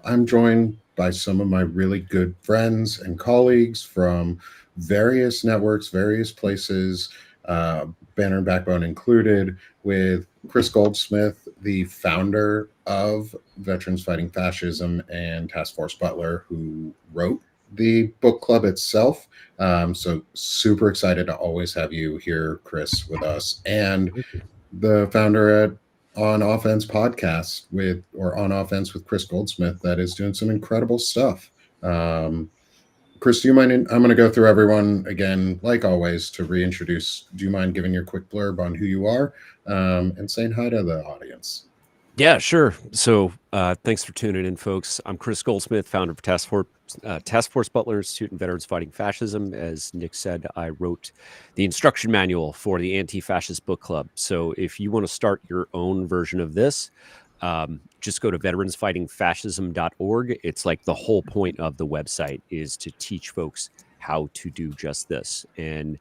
I'm joined by some of my really good friends and colleagues from various networks, various places, uh, Banner and Backbone included, with Chris Goldsmith, the founder of Veterans Fighting Fascism, and Task Force Butler, who wrote the book club itself. So super excited to always have you here, Chris, with us, and the founder at On Offense podcast or On Offense with Chris Goldsmith that is doing some incredible stuff. Chris, do you mind? I'm going to go through everyone again, like always, to reintroduce. Do you mind giving your quick blurb on who you are and saying hi to the audience? Yeah, sure. So thanks for tuning in, folks. I'm Chris Goldsmith, founder of Task Force Butler Institute and Veterans Fighting Fascism. As Nick said, I wrote the instruction manual for the Anti-Fascist Book Club. So if you want to start your own version of this, just go to veteransfightingfascism.org. It's like the whole point of the website is to teach folks how to do just this. And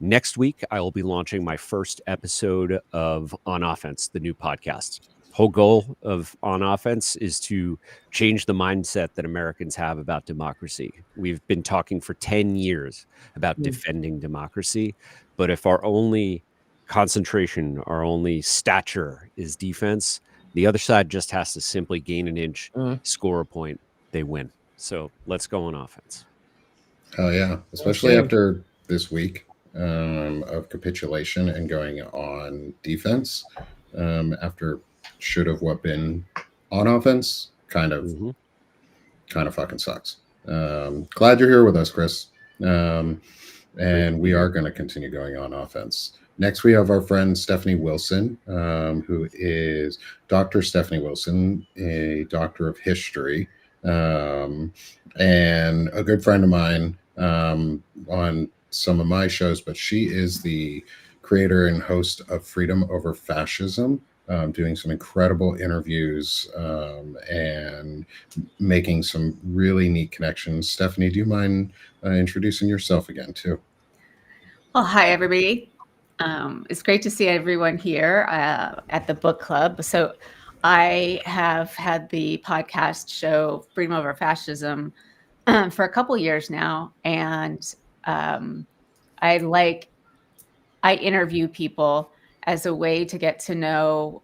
next week, I will be launching my first episode of On Offense, the new podcast. Whole goal of On Offense is to change the mindset that Americans have about democracy. We've been talking for 10 years about defending democracy, but if our only concentration, our only stature is defense, the other side just has to simply gain an inch, score a point, they win. So let's go on offense. Hell yeah. Especially after this week of capitulation and going on defense after should have what been on offense kind of fucking sucks. Glad you're here with us, Chris. And we are going to continue going on offense. Next, we have our friend Stephanie Wilson, who is Dr. Stephanie Wilson, a doctor of history, and a good friend of mine on some of my shows. But she is the creator and host of Freedom Over Fascism, doing some incredible interviews and making some really neat connections. Stephanie, do you mind introducing yourself again, too? Well, hi, everybody. It's great to see everyone here at the book club. So I have had the podcast show Freedom Over Fascism for a couple years now. And I interview people as a way to get to know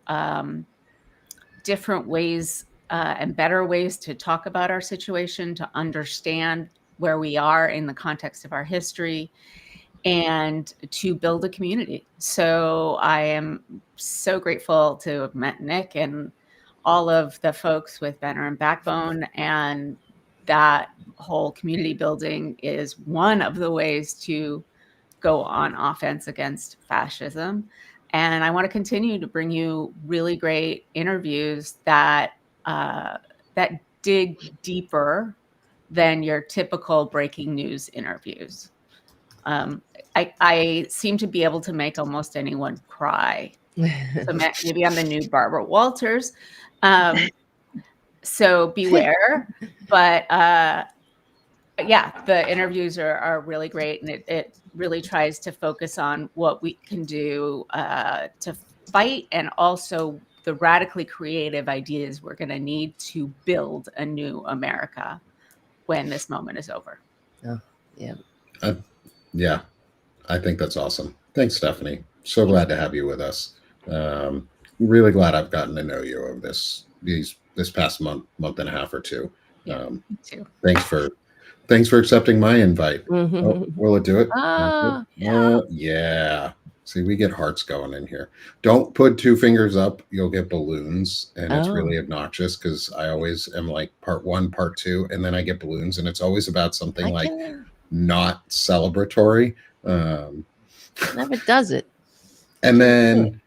different ways and better ways to talk about our situation, to understand where we are in the context of our history, and to build a community. So I am so grateful to have met Nick and all of the folks with Banner and Backbone, and that whole community building is one of the ways to go on offense against fascism. And I want to continue to bring you really great interviews that dig deeper than your typical breaking news interviews. I seem to be able to make almost anyone cry. So maybe I'm the new Barbara Walters. So beware. But yeah, the interviews are really great. And it really tries to focus on what we can do to fight, and also the radically creative ideas we're going to need to build a new America when this moment is over. Oh, yeah. Yeah, I think that's awesome. Thanks, Stephanie. So glad to have you with us. Really glad I've gotten to know you over this past month and a half or two. Yeah, me too. Thanks for accepting my invite. Oh, will it do it? Yeah. Yeah. See, we get hearts going in here. Don't put two fingers up. You'll get balloons, and it's really obnoxious because I always am like part one, part two, and then I get balloons, and it's always about something not celebratory. Never does it. And then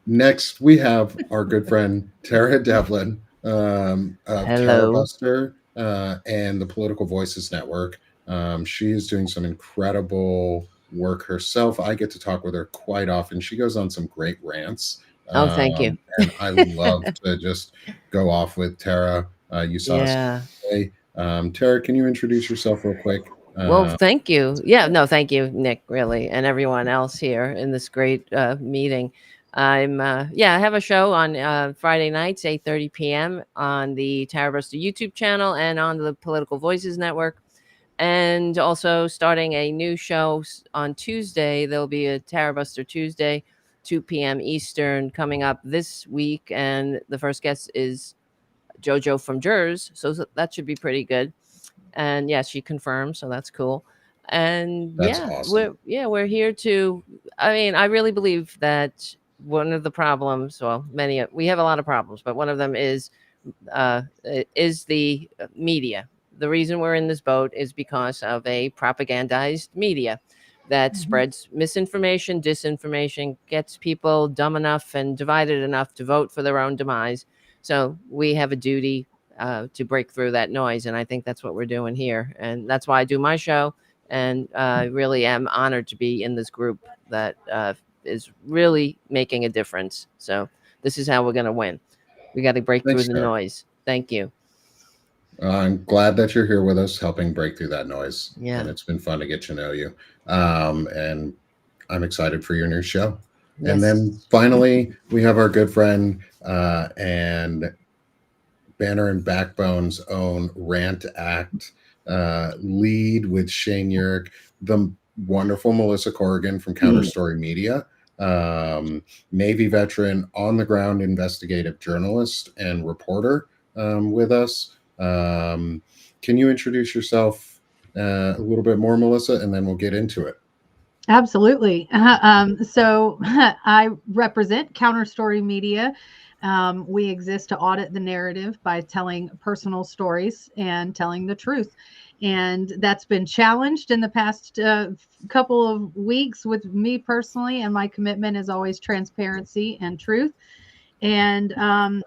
next we have our good friend Tara Devlin of Tara Buster and the Political Voices Network. She is doing some incredible work herself. I get to talk with her quite often. She goes on some great rants. Oh, thank you. And I love to just go off with Tara. You saw us today. Tara, can you introduce yourself real quick? Well, thank you. Yeah, no, thank you, Nick, really, and everyone else here in this great meeting. I have a show on Friday nights, 8:30 p.m. on the Tara Buster YouTube channel and on the Political Voices Network. And also starting a new show on Tuesday. There'll be a Tara Buster Tuesday, 2 p.m. Eastern, coming up this week. And the first guest is JoJo from Jers. So that should be pretty good. And yeah, she confirmed, so that's cool. And That's awesome. we're here to, I mean, I really believe that one of the problems, well, we have a lot of problems, but one of them is the media. The reason we're in this boat is because of a propagandized media that spreads misinformation, disinformation, gets people dumb enough and divided enough to vote for their own demise. So we have a duty to break through that noise. And I think that's what we're doing here. And that's why I do my show. And I really am honored to be in this group that is really making a difference. So this is how we're going to win. We got to break Thanks, through the Tara. noise. Thank you. I'm glad that you're here with us, helping break through that noise. Yeah. And it's been fun to get to know you. And I'm excited for your new show. Yes. And then finally, we have our good friend and Banner and Backbone's own Rant Act lead with Shane Urich, the wonderful Melissa Corrigan from Counterstory Media, Navy veteran, on-the-ground investigative journalist and reporter with us. Can you introduce yourself a little bit more, Melissa, and then we'll get into it? Absolutely. So I represent Counterstory Media. We exist to audit the narrative by telling personal stories and telling the truth. And that's been challenged in the past couple of weeks with me personally. And my commitment is always transparency and truth. And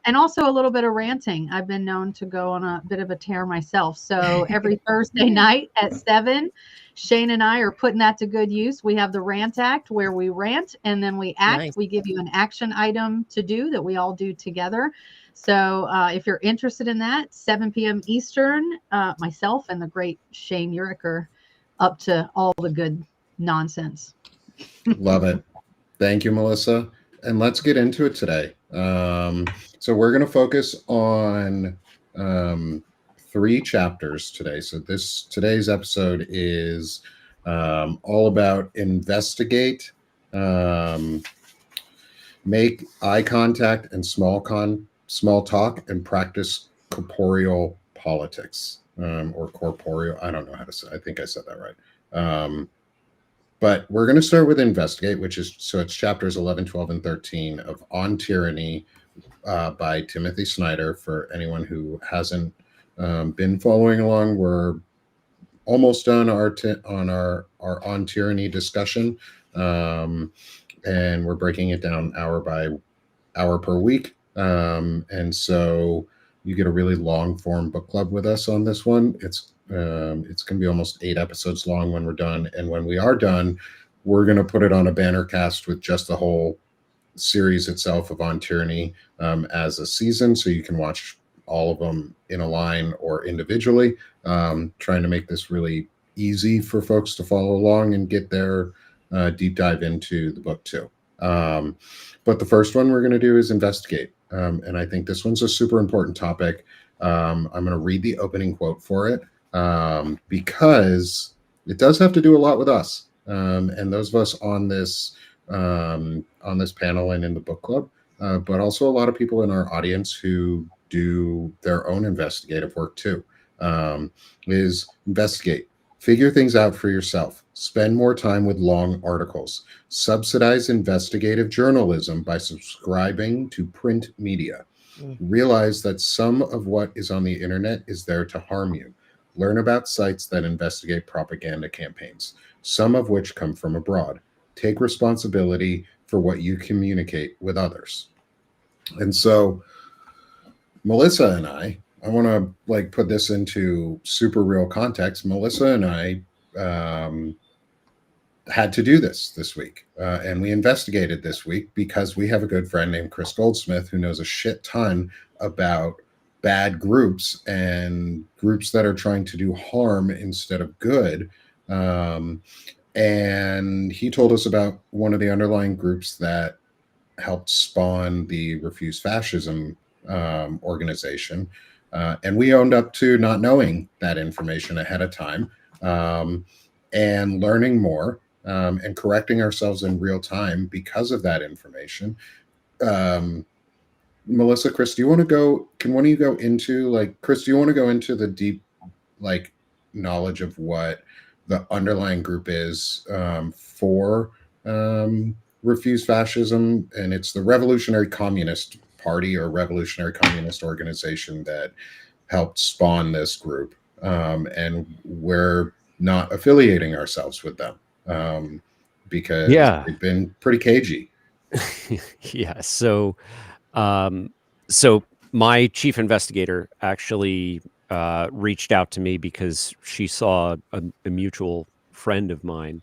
also a little bit of ranting. I've been known to go on a bit of a tear myself. So every Thursday night at 7, Shane and I are putting that to good use. We have the Rant Act where we rant and then we act. Nice. We give you an action item to do that we all do together. So if you're interested in that, 7 p.m. Eastern, myself and the great Shane Urich are up to all the good nonsense. Love it. Thank you, Melissa. And let's get into it today. So we're going to focus on 3 chapters today. So today's episode is all about investigate, make eye contact and small talk, and practice corporeal politics, or corporeal. I don't know how to say. I think I said that right. But we're going to start with investigate, it's chapters 11, 12, and 13 of On Tyranny by Timothy Snyder. For anyone who hasn't been following along, we're almost done on our On Tyranny discussion, and we're breaking it down hour by hour per week. And so you get a really long form book club with us on this one. It's going to be almost 8 episodes long when we're done. And when we are done, we're going to put it on a banner cast with just the whole series itself of On Tyranny as a season. So you can watch all of them in a line or individually, trying to make this really easy for folks to follow along and get their deep dive into the book too. But the first one we're going to do is investigate. And I think this one's a super important topic. I'm going to read the opening quote for it. Because it does have to do a lot with us, and those of us on this panel and in the book club, but also a lot of people in our audience who do their own investigative work too. Is investigate, figure things out for yourself, spend more time with long articles, subsidize investigative journalism by subscribing to print media, realize that some of what is on the internet is there to harm you. Learn about sites that investigate propaganda campaigns, some of which come from abroad. Take responsibility for what you communicate with others. And so Melissa and I want to put this into super real context. Melissa and I had to do this week, and we investigated this week because we have a good friend named Chris Goldsmith who knows a shit ton about bad groups and groups that are trying to do harm instead of good. And he told us about one of the underlying groups that helped spawn the Refuse Fascism organization. And we owned up to not knowing that information ahead of time, and learning more, and correcting ourselves in real time because of that information. Melissa, Chris, do you want to go? Can one of you go into, like, Chris, do you want to go into the deep, like, knowledge of what the underlying group is for Refuse Fascism? And it's the Revolutionary Communist Party or Revolutionary Communist Organization that helped spawn this group. And we're not affiliating ourselves with them because they've been pretty cagey. Yeah. So my chief investigator actually reached out to me because she saw a mutual friend of mine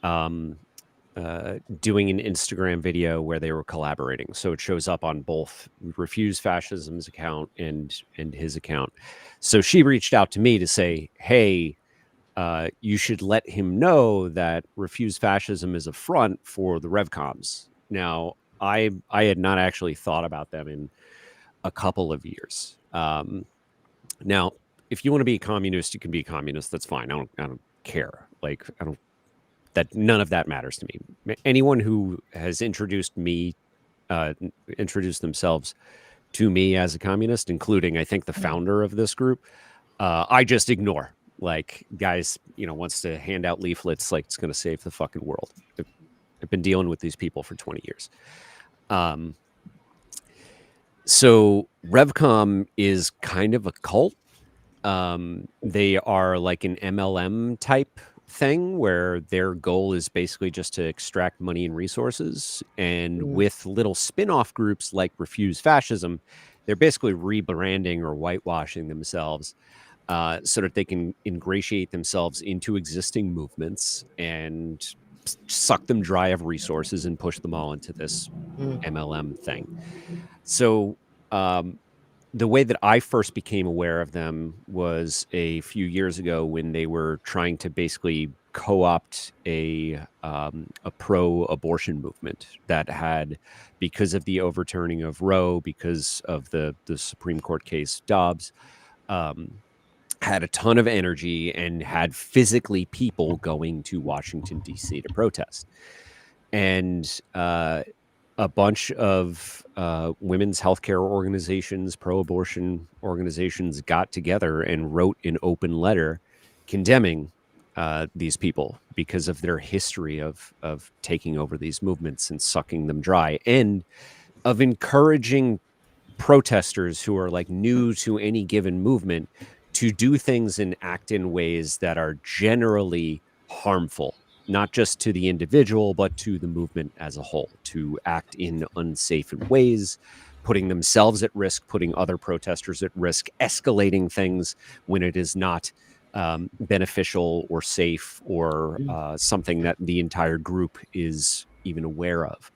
doing an Instagram video where they were collaborating. So it shows up on both Refuse Fascism's account and his account. So she reached out to me to say, hey, you should let him know that Refuse Fascism is a front for the Revcoms. Now, I had not actually thought about them in a couple of years. Now, if you want to be a communist, you can be a communist. That's fine. I don't care. Like, none of that matters to me. Anyone who has introduced themselves to me as a communist, including, I think, the founder of this group, I just ignore. Like, guys, wants to hand out leaflets like it's going to save the fucking world. I've been dealing with these people for 20 years. So Revcom is kind of a cult. They are like an MLM type thing where their goal is basically just to extract money and resources. And with little spin-off groups like Refuse Fascism, they're basically rebranding or whitewashing themselves so that they can ingratiate themselves into existing movements and suck them dry of resources and push them all into this MLM thing. So the way that I first became aware of them was a few years ago when they were trying to basically co-opt a pro-abortion movement that had, because of the overturning of Roe, because of the Supreme Court case Dobbs, had a ton of energy and had physically people going to Washington, D.C. to protest. And a bunch of women's healthcare organizations, pro-abortion organizations got together and wrote an open letter condemning these people because of their history of taking over these movements and sucking them dry, and of encouraging protesters who are like new to any given movement to do things and act in ways that are generally harmful, not just to the individual, but to the movement as a whole, to act in unsafe ways, putting themselves at risk, putting other protesters at risk, escalating things when it is not beneficial or safe or something that the entire group is even aware of.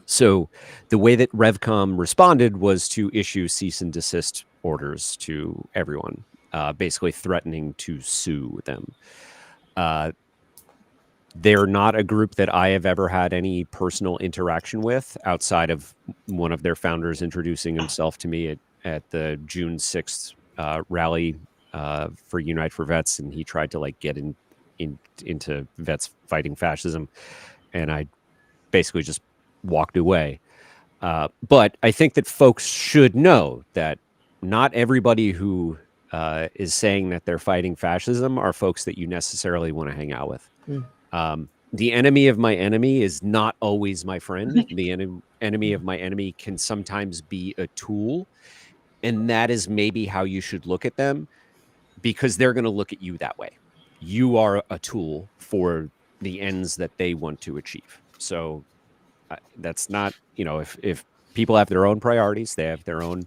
So the way that Revcom responded was to issue cease and desist orders to everyone, basically threatening to sue them. They're not a group that I have ever had any personal interaction with outside of one of their founders introducing himself to me at the June 6th rally for Unite for Vets, and he tried to like get into vets fighting fascism, and I basically just walked away. But I think that folks should know that not everybody who is saying that they're fighting fascism are folks that you necessarily want to hang out with. The enemy of my enemy is not always my friend. The enemy of my enemy can sometimes be a tool. And that is maybe how you should look at them, because they're going to look at you that way. You are a tool for the ends that they want to achieve. So that's not, if people have their own priorities, they have their own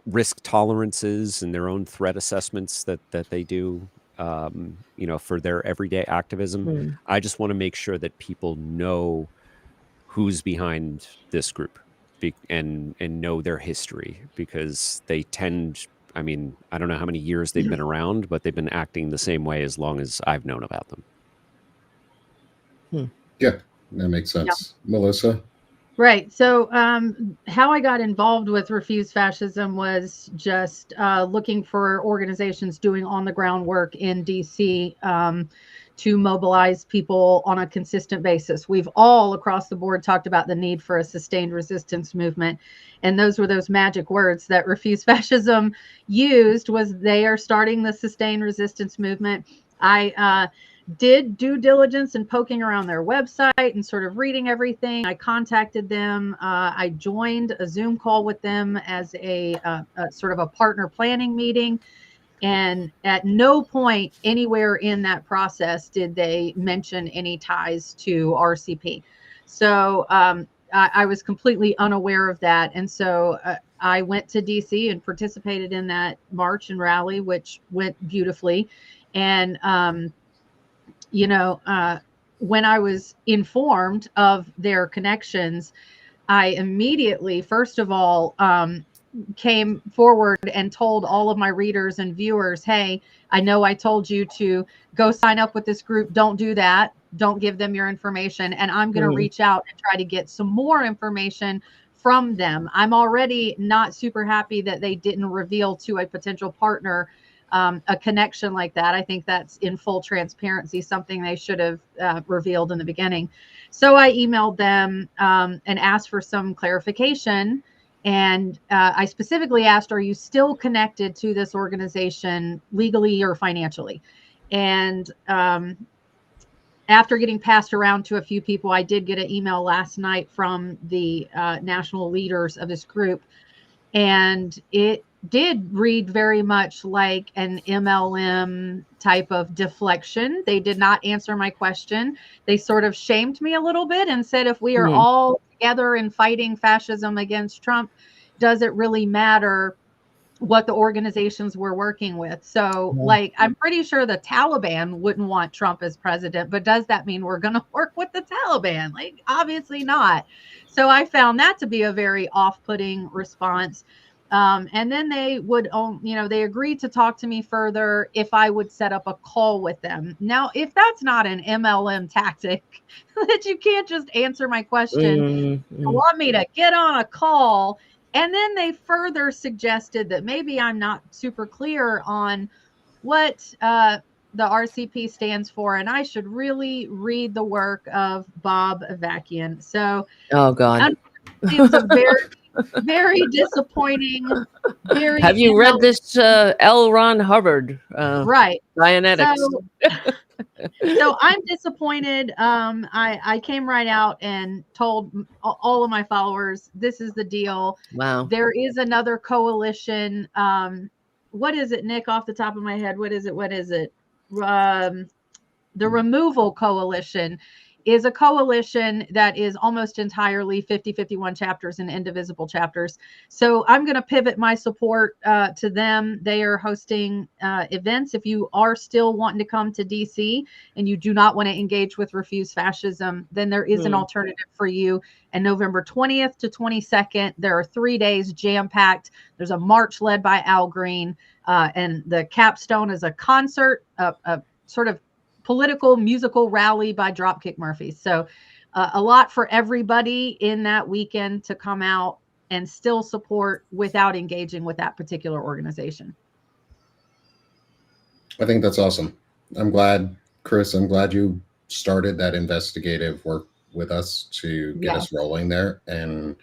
risk tolerances and their own threat assessments that they do, for their everyday activism. I just want to make sure that people know who's behind this group and know their history, because they tend, I don't know how many years they've been around, but they've been acting the same way as long as I've known about them. Yeah. That makes sense. Melissa? Right. So, how I got involved with Refuse Fascism was just looking for organizations doing on the ground work in DC to mobilize people on a consistent basis. We've all across the board talked about the need for a sustained resistance movement. And those were those magic words that Refuse Fascism used was they are starting the sustained resistance movement. I did due diligence and poking around their website and sort of reading everything. I contacted them. I joined a Zoom call with them as a sort of a partner planning meeting. And at no point anywhere in that process did they mention any ties to RCP. So I was completely unaware of that. And so I went to DC and participated in that march and rally, which went beautifully. And when I was informed of their connections, I immediately, first of all, came forward and told all of my readers and viewers, hey, I know I told you to go sign up with this group. Don't do that. Don't give them your information. And I'm going to reach out and try to get some more information from them. I'm already not super happy that they didn't reveal to a potential partner a connection like that. I think that's in full transparency, something they should have revealed in the beginning. So I emailed them and asked for some clarification. And I specifically asked, are you still connected to this organization legally or financially? And after getting passed around to a few people, I did get an email last night from the national leaders of this group. And it did read very much like an MLM type of deflection. They did not answer my question. They sort of shamed me a little bit and said, if we are all together in fighting fascism against Trump, does it really matter what the organizations we're working with? So like, I'm pretty sure the Taliban wouldn't want Trump as president, but does that mean we're going to work with the Taliban? Like, obviously not. So I found that to be a very off-putting response. And then they would, they agreed to talk to me further if I would set up a call with them. Now, if that's not an MLM tactic, that you can't just answer my question, you want me to get on a call. And then they further suggested that maybe I'm not super clear on what the RCP stands for, and I should really read the work of Bob Avakian. So, oh God, it was a very, very disappointing. Have you read this L. Ron Hubbard? Right. Dianetics. So I'm disappointed. I came right out and told all of my followers, this is the deal. Wow. There is another coalition. What is it, Nick, off the top of my head? What is it? The Removal Coalition is a coalition that is almost entirely 50-51 chapters and indivisible chapters. So I'm going to pivot my support to them. They are hosting events. If you are still wanting to come to DC and you do not want to engage with Refuse Fascism, then there is an alternative for you. And November 20th to 22nd, there are 3 days jam-packed. There's a march led by Al Green, and the capstone is a concert, a sort of political musical rally by Dropkick Murphys. So a lot for everybody in that weekend to come out and still support without engaging with that particular organization. I think that's awesome. I'm glad, Chris, you started that investigative work with us to get us rolling there and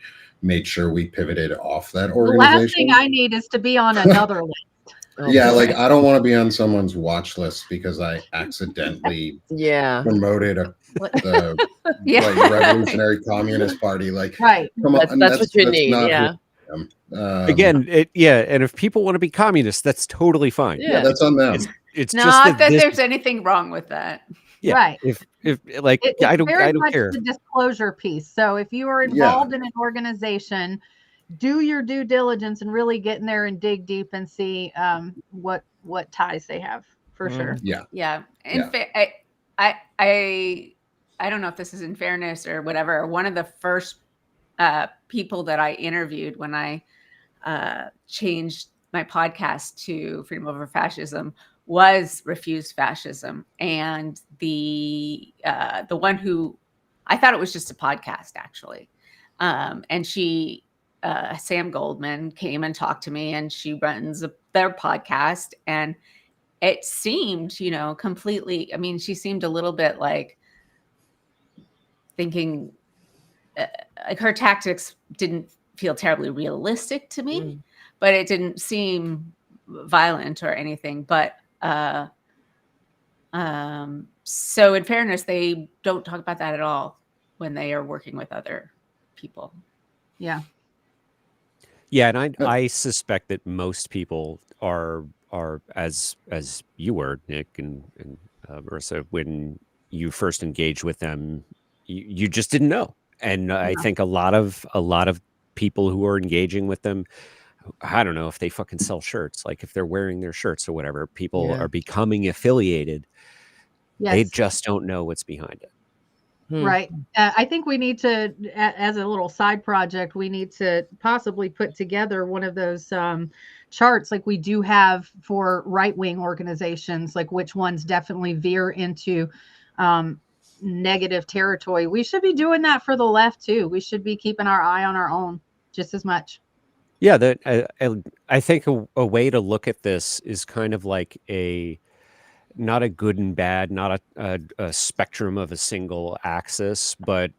made sure we pivoted off that organization. The last thing I need is to be on another list. Yeah, like I don't want to be on someone's watch list because I accidentally promoted like Revolutionary Communist Party. Like, right? Come on, that's what you need. Again, and if people want to be communists, that's totally fine. Yeah, that's on them. It's not that there's anything wrong with that. Yeah, right. If like I don't care. The disclosure piece. So if you are involved in an organization, do your due diligence and really get in there and dig deep and see what ties they have, for sure. Yeah. I don't know if this is in fairness or whatever. One of the first people that I interviewed when I changed my podcast to Freedom Over Fascism was Refuse Fascism, and the one who I thought it was just a podcast, actually. And she, Sam Goldman, came and talked to me, and she runs their podcast. And it seemed, completely, I mean, she seemed a little bit like thinking, like her tactics didn't feel terribly realistic to me, but it didn't seem violent or anything. But so in fairness, they don't talk about that at all when they are working with other people. Yeah. Yeah, and I suspect that most people are as you were, Nick and Marissa, when you first engaged with them, you just didn't know. And I think a lot of people who are engaging with them, I don't know if they fucking sell shirts, like if they're wearing their shirts or whatever, people are becoming affiliated. Yes. They just don't know what's behind it. Right. I think we need to, as a little side project, we need to possibly put together one of those charts like we do have for right-wing organizations, like which ones definitely veer into negative territory. We should be doing that for the left too. We should be keeping our eye on our own just as much. Yeah, I think a way to look at this is kind of like not a good and bad, not a spectrum of a single axis, but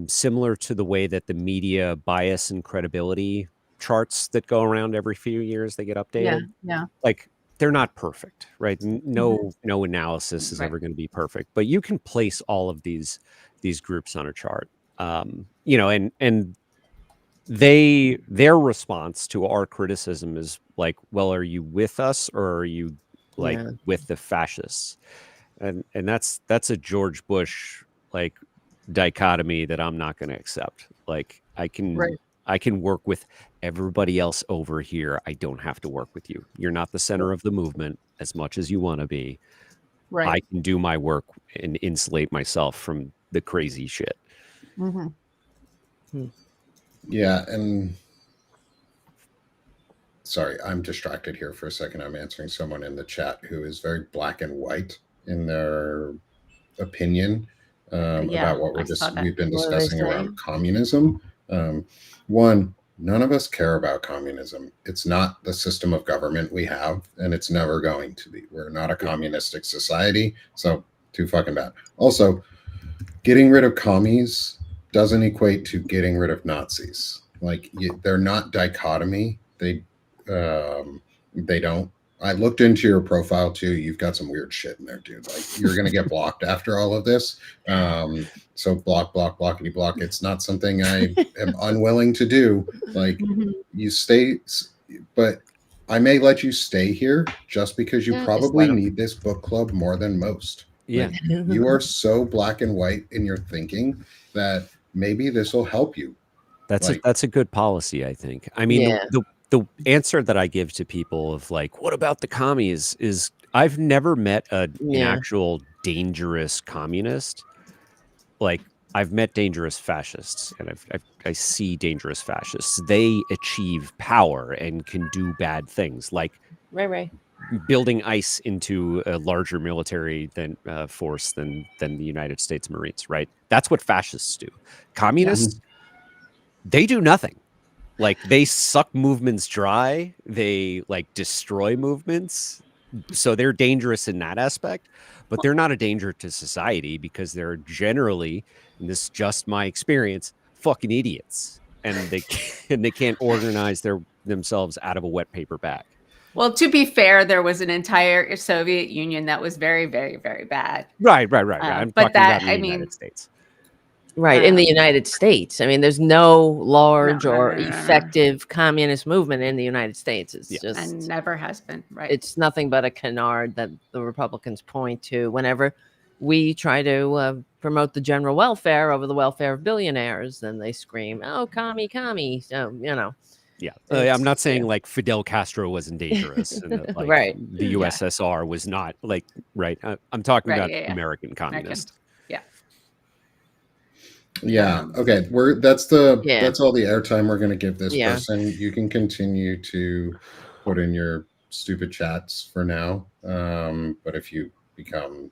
similar to the way that the media bias and credibility charts that go around every few years, they get updated. Yeah. Like they're not perfect, right? No analysis is ever going to be perfect, but you can place all of these groups on a chart. And their response to our criticism is like, well, are you with us or are you like with the fascists? And that's a George Bush like dichotomy that I'm not going to accept. Like I can work with everybody else over here. I don't have to work with you. You're not the center of the movement as much as you want to be. Right. I can do my work and insulate myself from the crazy shit. Yeah, and sorry, I'm distracted here for a second. I'm answering someone in the chat who is very black and white in their opinion about what we've been discussing around communism. One, none of us care about communism. It's not the system of government we have, and it's never going to be. We're not a communistic society, so too fucking bad. Also, getting rid of commies doesn't equate to getting rid of Nazis. Like they're not dichotomy. They don't. I looked into your profile too. You've got some weird shit in there, dude. Like you're gonna get blocked after all of this. So blockity block. It's not something I am unwilling to do. Like you stay, but I may let you stay here just because you probably need this book club more than most. Yeah. Like, you are so black and white in your thinking that maybe this will help you. That's a good policy, I think. I mean, the answer that I give to people of like, what about the commies is I've never met an actual dangerous communist. Like I've met dangerous fascists and I see dangerous fascists. They achieve power and can do bad things like building ice into a larger military force than the United States Marines, right? That's what fascists do. Communists, they do nothing. Like they suck movements dry. They like destroy movements. So they're dangerous in that aspect, but they're not a danger to society because they're generally, and this is just my experience, fucking idiots. And they can't organize themselves out of a wet paper bag. Well, to be fair, there was an entire Soviet Union that was very, very, very bad. Right. I'm talking about in the United States. Right, in the United States. I mean, there's no large or effective communist movement in the United States. It's just and never has been. Right. It's nothing but a canard that the Republicans point to whenever we try to promote the general welfare over the welfare of billionaires. Then they scream, "Oh, commie!" So Yeah, I'm not saying like Fidel Castro wasn't dangerous, and that, like, the USSR was not like right. I'm talking about American communist. Yeah. Okay. That's all the airtime we're going to give this person. You can continue to put in your stupid chats for now. But if you become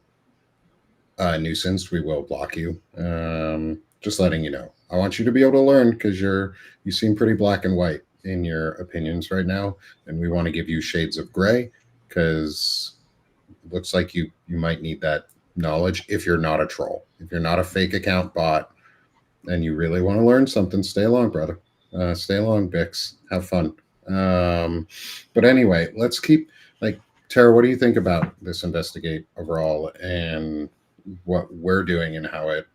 nuisance, we will block you. Just letting you know. I want you to be able to learn because you seem pretty black and white in your opinions right now, and we want to give you shades of gray because it looks like you might need that knowledge if you're not a troll, if you're not a fake account bot, and you really want to learn something. Stay along, brother. Stay along, Bix. Have fun. But anyway, let's keep Tara. What do you think about this investigate overall and what we're doing and how it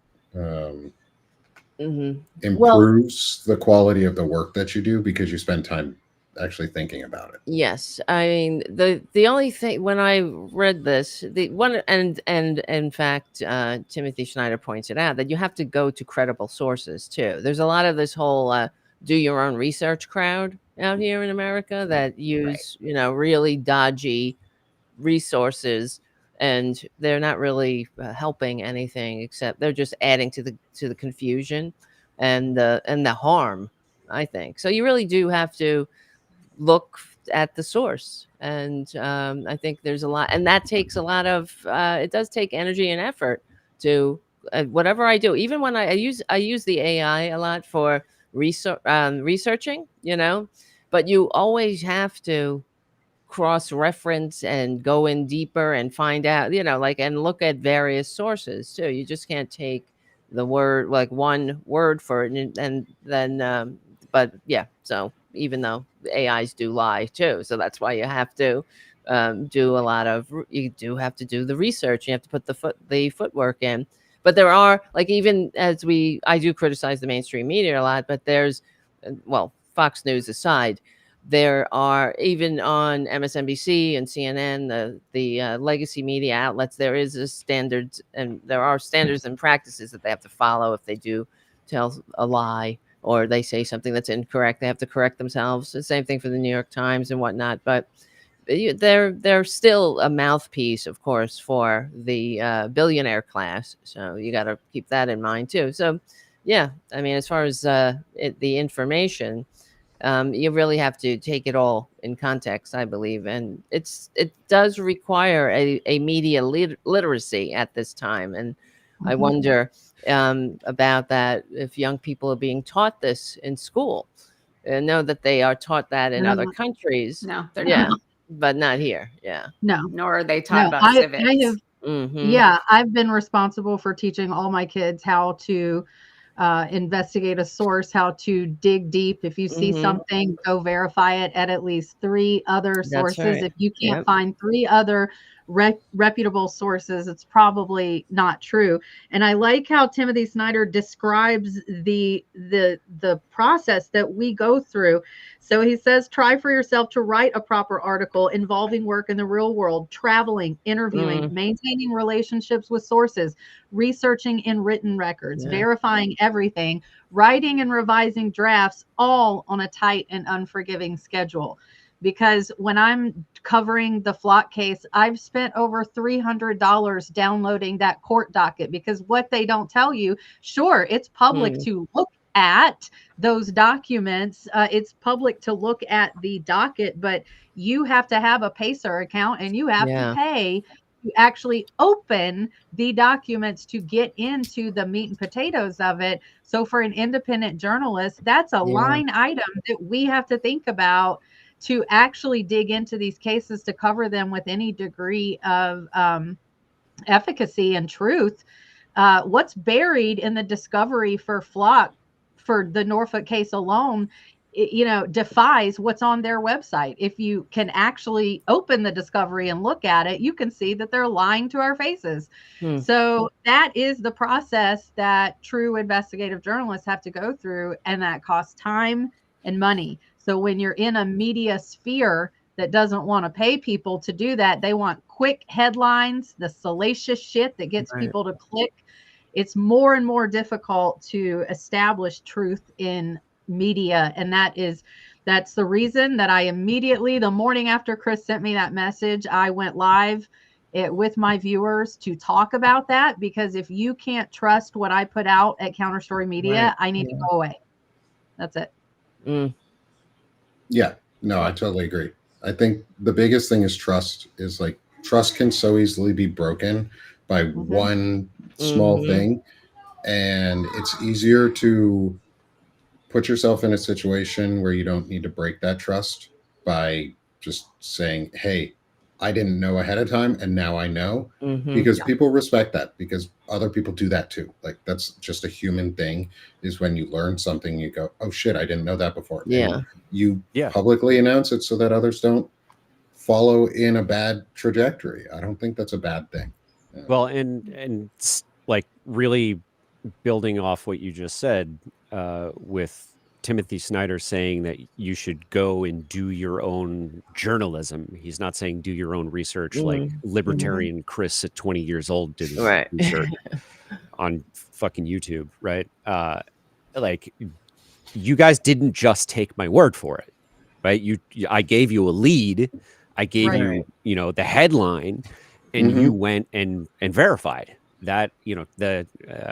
improves the quality of the work that you do because you spend time actually thinking about it? Yes, I mean the only thing when I read this, the one and in fact, Timothy Schneider points it out that you have to go to credible sources too. There's a lot of this whole do your own research crowd out here in America that use really dodgy resources, and they're not really helping anything except they're just adding to the confusion and the harm, I think. So you really do have to look at the source, and I think there's a lot, and that takes a lot of it does take energy and effort to whatever I do, even when I use the AI a lot for researching, but you always have to cross reference and go in deeper and find out, and look at various sources too. You just can't take the word, like one word for it, and then but yeah, so even though the AIs do lie too, so that's why you have to you do have to do the research. You have to put the footwork in. But there are, like, even as I do criticize the mainstream media a lot, but there's Fox News aside, there are, even on MSNBC and CNN, the legacy media outlets, there is a standards, and there are standards and practices that they have to follow. If they do tell a lie or they say something that's incorrect, they have to correct themselves. The same thing for the New York Times and whatnot. But they're still a mouthpiece, of course, for the billionaire class. So you got to keep that in mind too. So yeah, I mean, as far as the information, you really have to take it all in context, I believe, and it does require a media literacy at this time, and I wonder about that, if young people are being taught this in school. I know that they are taught that in other countries. No, they're not. But not here. Yeah. No. Nor are they taught about I civics. have, yeah, I've been responsible for teaching all my kids how to investigate a source, how to dig deep. If you see something, go verify it at least 3 other sources. Right. If you can't find 3 other reputable sources, it's probably not true. And I like how Timothy Snyder describes the process that we go through. So he says, try for yourself to write a proper article involving work in the real world, traveling, interviewing, maintaining relationships with sources, researching in written records, verifying everything, writing and revising drafts, all on a tight and unforgiving schedule. Because when I'm covering the Flock case, I've spent over $300 downloading that court docket, because what they don't tell you, sure, it's public to look at those documents. It's public to look at the docket, but you have to have a Pacer account and you have to pay to actually open the documents to get into the meat and potatoes of it. So for an independent journalist, that's a line item that we have to think about to actually dig into these cases, to cover them with any degree of efficacy and truth. What's buried in the discovery for Flock, for the Norfolk case alone, defies what's on their website. If you can actually open the discovery and look at it, you can see that they're lying to our faces. So that is the process that true investigative journalists have to go through, and that costs time and money. So when you're in a media sphere that doesn't want to pay people to do that, they want quick headlines, the salacious shit that gets people to click. It's more and more difficult to establish truth in media. And that's the reason that I immediately, the morning after Chris sent me that message, I went live with my viewers to talk about that. Because if you can't trust what I put out at Counterstory Media, I need to go away. That's it. Yeah, no, I totally agree. I think the biggest thing is trust. Trust can so easily be broken by one small thing. And it's easier to put yourself in a situation where you don't need to break that trust by just saying, hey, I didn't know ahead of time and now I know, because people respect that, because other people do that too. Like, that's just a human thing, is when you learn something, you go, oh shit, I didn't know that before. Yeah. And you Yeah. publicly announce it so that others don't follow in a bad trajectory. I don't think that's a bad thing. Well, and like really building off what you just said, with Timothy Snyder saying that you should go and do your own journalism. He's not saying do your own research like libertarian Chris at 20 years old did his Right. research on fucking YouTube, right? Like, you guys didn't just take my word for it, right? I gave you a lead, I gave Right. you, you know, the headline, and you went and verified that, you know, the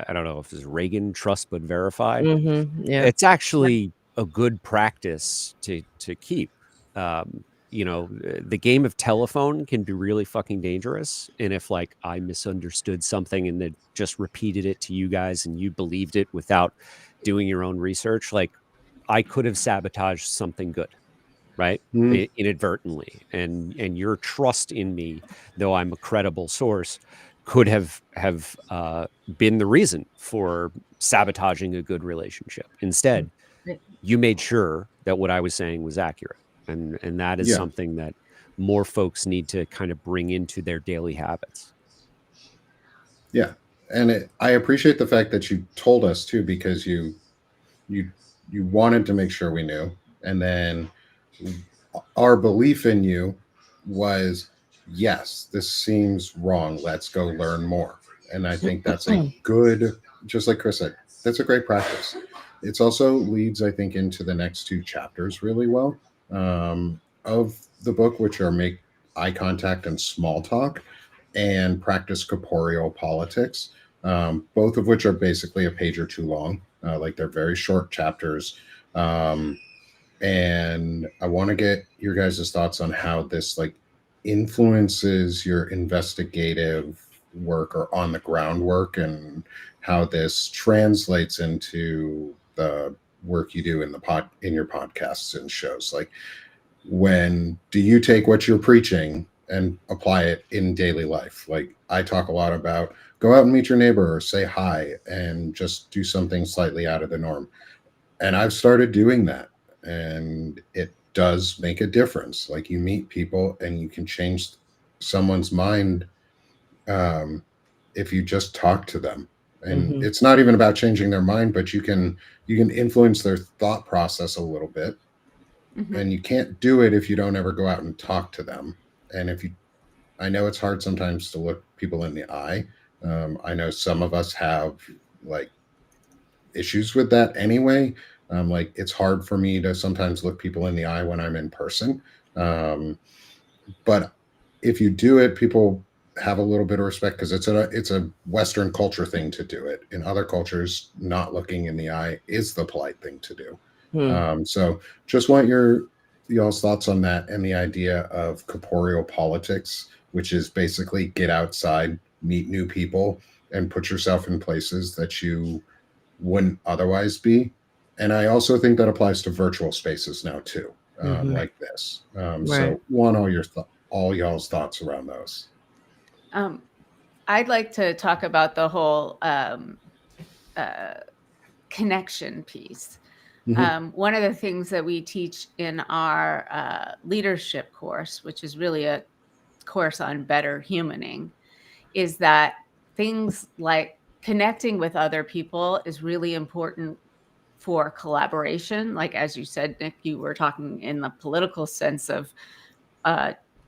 I don't know if it's Reagan trust but verify. Yeah. It's actually a good practice to keep. You know, the game of telephone can be really fucking dangerous. And if like I misunderstood something and then just repeated it to you guys and you believed it without doing your own research, like I could have sabotaged something good, right? Inadvertently. And your trust in me, though I'm a credible source, could have been the reason for sabotaging a good relationship. Instead, you made sure that what I was saying was accurate. And that is something that more folks need to kind of bring into their daily habits. Yeah. And I appreciate the fact that you told us too, because you wanted to make sure we knew. And then our belief in you was, yes, this seems wrong. Let's go learn more. And I think that's a good, just like Chris said, that's a great practice. It's also leads, I think, into the next two chapters really well, of the book, which are Make Eye Contact and Small Talk, and Practice Corporeal Politics, both of which are basically a page or two long. Like, they're very short chapters. And I want to get your guys' thoughts on how this like influences your investigative work or on the ground work, and how this translates into the work you do in your podcasts and shows. Like, when do you take what you're preaching and apply it in daily life? Like, I talk a lot about go out and meet your neighbor or say hi and just do something slightly out of the norm. And I've started doing that, and it does make a difference. Like, you meet people and you can change someone's mind, if you just talk to them. And it's not even about changing their mind, but you can influence their thought process a little bit. And you can't do it if you don't ever go out and talk to them. And I know it's hard sometimes to look people in the eye. I know some of us have like issues with that anyway. Like, it's hard for me to sometimes look people in the eye when I'm in person. But if you do it, people have a little bit of respect, because it's a Western culture thing to do it. In other cultures, not looking in the eye is the polite thing to do. So just want y'all's thoughts on that, and the idea of corporeal politics, which is basically get outside, meet new people, and put yourself in places that you wouldn't otherwise be. And I also think that applies to virtual spaces now too, like this. So want all y'all's thoughts around those. I'd like to talk about the whole connection piece. One of the things that we teach in our leadership course, which is really a course on better humaning, is that things like connecting with other people is really important for collaboration. Like, as you said, Nick, you were talking in the political sense of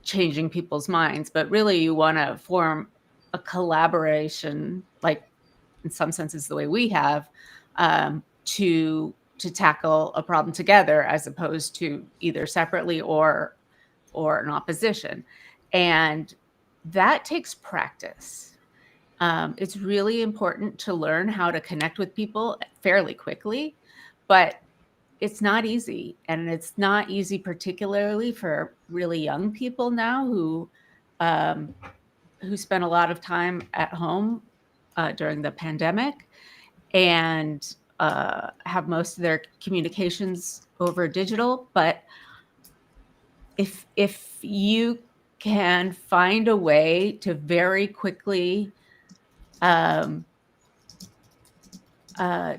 changing people's minds, but really you want to form a collaboration, like in some senses the way we have, to tackle a problem together, as opposed to either separately or in opposition. And that takes practice. It's really important to learn how to connect with people fairly quickly, but it's not easy. And it's not easy, particularly for really young people now who who spent a lot of time at home during the pandemic and have most of their communications over digital. But if you can find a way to very quickly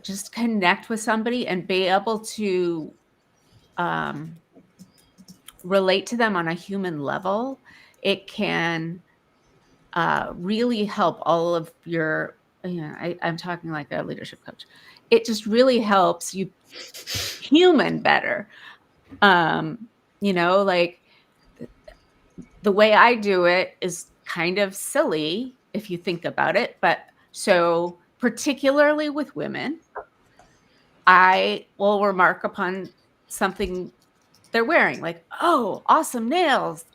just connect with somebody and be able to relate to them on a human level, it can really help all of your, I'm talking like a leadership coach. It just really helps you human better. Like the way I do it is kind of silly if you think about it. But so particularly with women, I will remark upon something they're wearing, like, oh, awesome nails.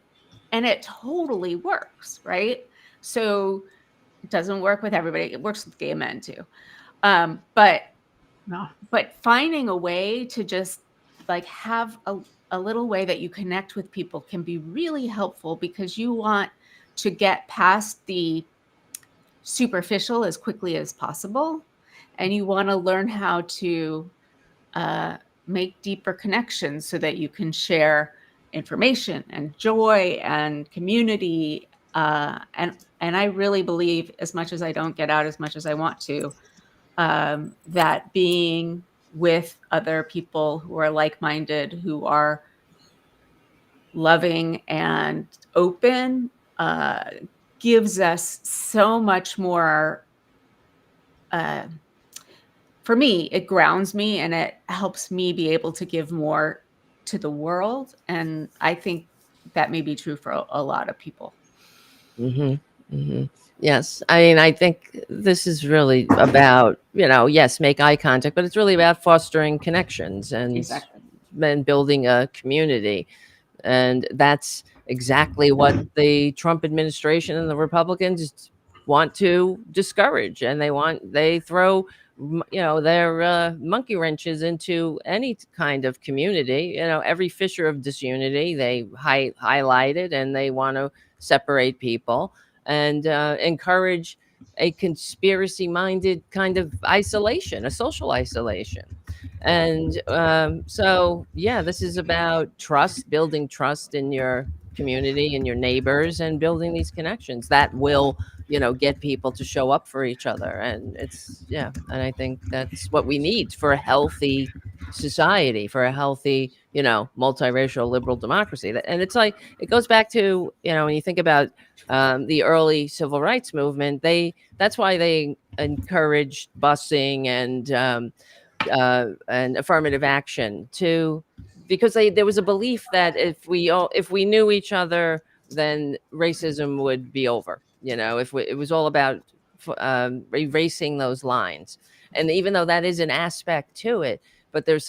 And it totally works, right? So it doesn't work with everybody. It works with gay men too. But No. finding a way to just like have a little way that you connect with people can be really helpful, because you want to get past the superficial as quickly as possible. And you want to learn how to make deeper connections so that you can share information and joy and community. And I really believe, as much as I don't get out as much as I want to, that being with other people who are like-minded, who are loving and open, gives us so much more. For me, it grounds me and it helps me be able to give more to the world. And I think that may be true for a lot of people. Yes. I mean, I think this is really about, yes, make eye contact, but it's really about fostering connections and Exactly. building a community. And that's exactly what the Trump administration and the Republicans want to discourage. And they throw, their monkey wrenches into any kind of community. Every fissure of disunity, they highlight it, and they want to separate people and encourage a conspiracy-minded kind of isolation, a social isolation. And so, yeah, this is about trust, building trust in your community and your neighbors, and building these connections that will, get people to show up for each other. And and I think that's what we need for a healthy society, for a healthy, multiracial liberal democracy. And it's like, it goes back to, when you think about the early civil rights movement, that's why they encouraged busing and affirmative action, because there was a belief that if we knew each other, then racism would be over. It was all about erasing those lines. And even though that is an aspect to it, but there's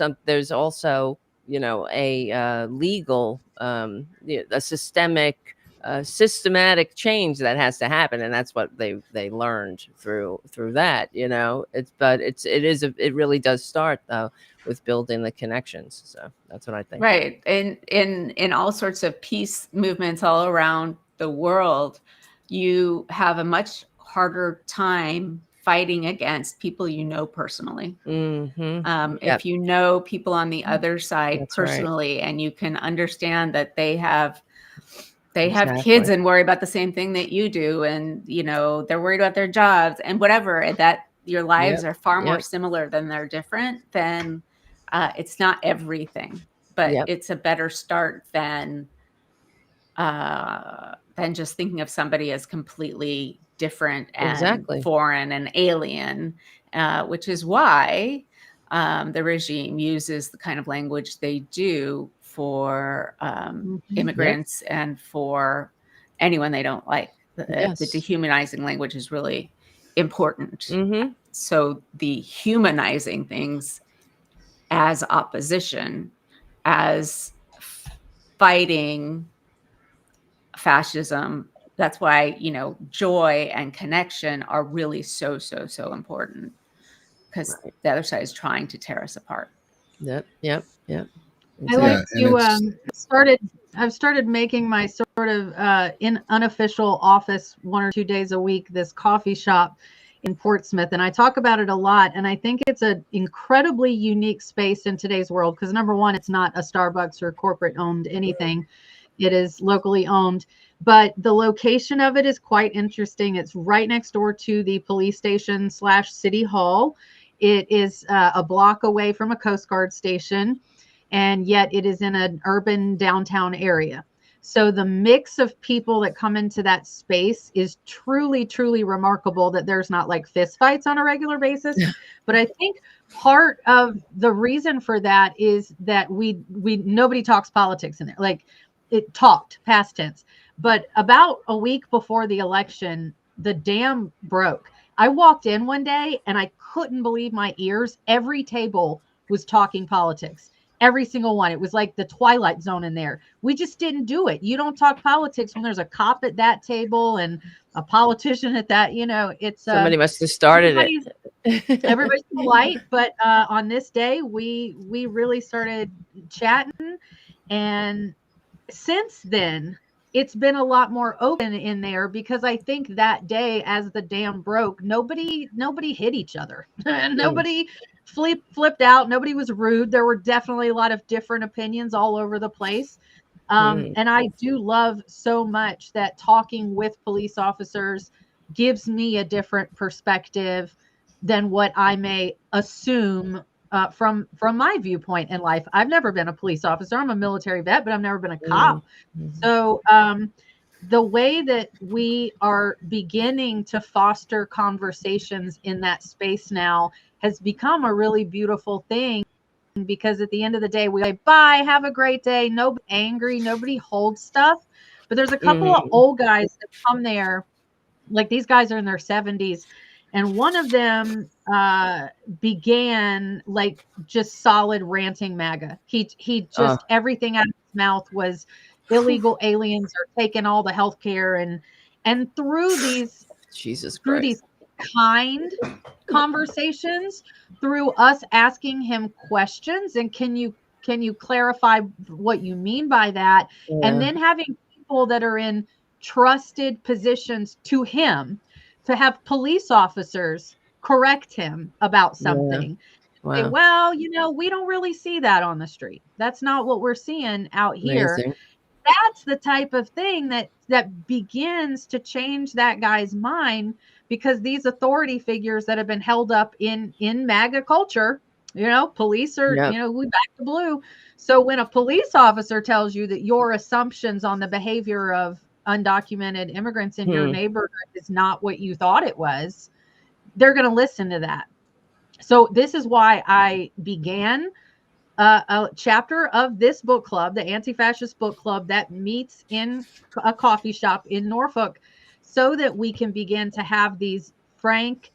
also a legal, a systematic change that has to happen, and that's what they learned through that. It really does start though with building the connections. So that's what I think. Right. And in all sorts of peace movements all around the world, you have a much harder time fighting against people personally. If you know people on the other side That's right. personally, and you can understand that they have Exactly. kids and worry about the same thing that you do, and they're worried about their jobs and whatever, and that your lives are far more similar than they're different, then it's not everything, but it's a better start than just thinking of somebody as completely different and foreign and alien, which is why the regime uses the kind of language they do for immigrants and for anyone they don't like. The dehumanizing language is really important. So the humanizing things as opposition, as fighting fascism, that's why joy and connection are really so important, because the other side is trying to tear us apart. Yep. I like to started I've started making my sort of in unofficial office 1 or 2 days a week, this coffee shop in Portsmouth. And I talk about it a lot. And I think it's an incredibly unique space in today's world because, number one, it's not a Starbucks or corporate owned anything. It is locally owned. But the location of it is quite interesting. It's right next door to the police station / city hall. It is a block away from a Coast Guard station, and yet it is in an urban downtown area. So the mix of people that come into that space is truly, truly remarkable that there's not like fist fights on a regular basis. But I think part of the reason for that is that we nobody talks politics in there. Like, it talked past tense. But about a week before the election, the dam broke. I walked in one day and I couldn't believe my ears. Every table was talking politics. Every single one. It was like the Twilight Zone in there. We just didn't do it. You don't talk politics when there's a cop at that table and a politician at that. It's somebody must have started it. Everybody's polite, but on this day, we really started chatting, and since then, it's been a lot more open in there because I think that day, as the dam broke, nobody hit each other. Nobody flipped out. Nobody was rude. There were definitely a lot of different opinions all over the place. And I do love so much that talking with police officers gives me a different perspective than what I may assume from my viewpoint in life. I've never been a police officer. I'm a military vet, but I've never been a cop. So the way that we are beginning to foster conversations in that space now has become a really beautiful thing, because at the end of the day, we say, bye, have a great day. Nobody angry, nobody holds stuff. But there's a couple of old guys that come there, like these guys are in their 70s. And one of them began like just solid ranting MAGA. He just everything out of his mouth was illegal aliens are taking all the health care, and through these these kind conversations, through us asking him questions and can you clarify what you mean by that, and then having people that are in trusted positions to him to have police officers correct him about something. Say, well, we don't really see that on the street. That's not what we're seeing out here. That's the type of thing that begins to change that guy's mind, because these authority figures that have been held up in MAGA culture, police are, we back to blue. So when a police officer tells you that your assumptions on the behavior of undocumented immigrants in your neighborhood is not what you thought it was, they're going to listen to that. So this is why I began a chapter of this book club, the Anti-Fascist Book Club, that meets in a coffee shop in Norfolk, so that we can begin to have these frank,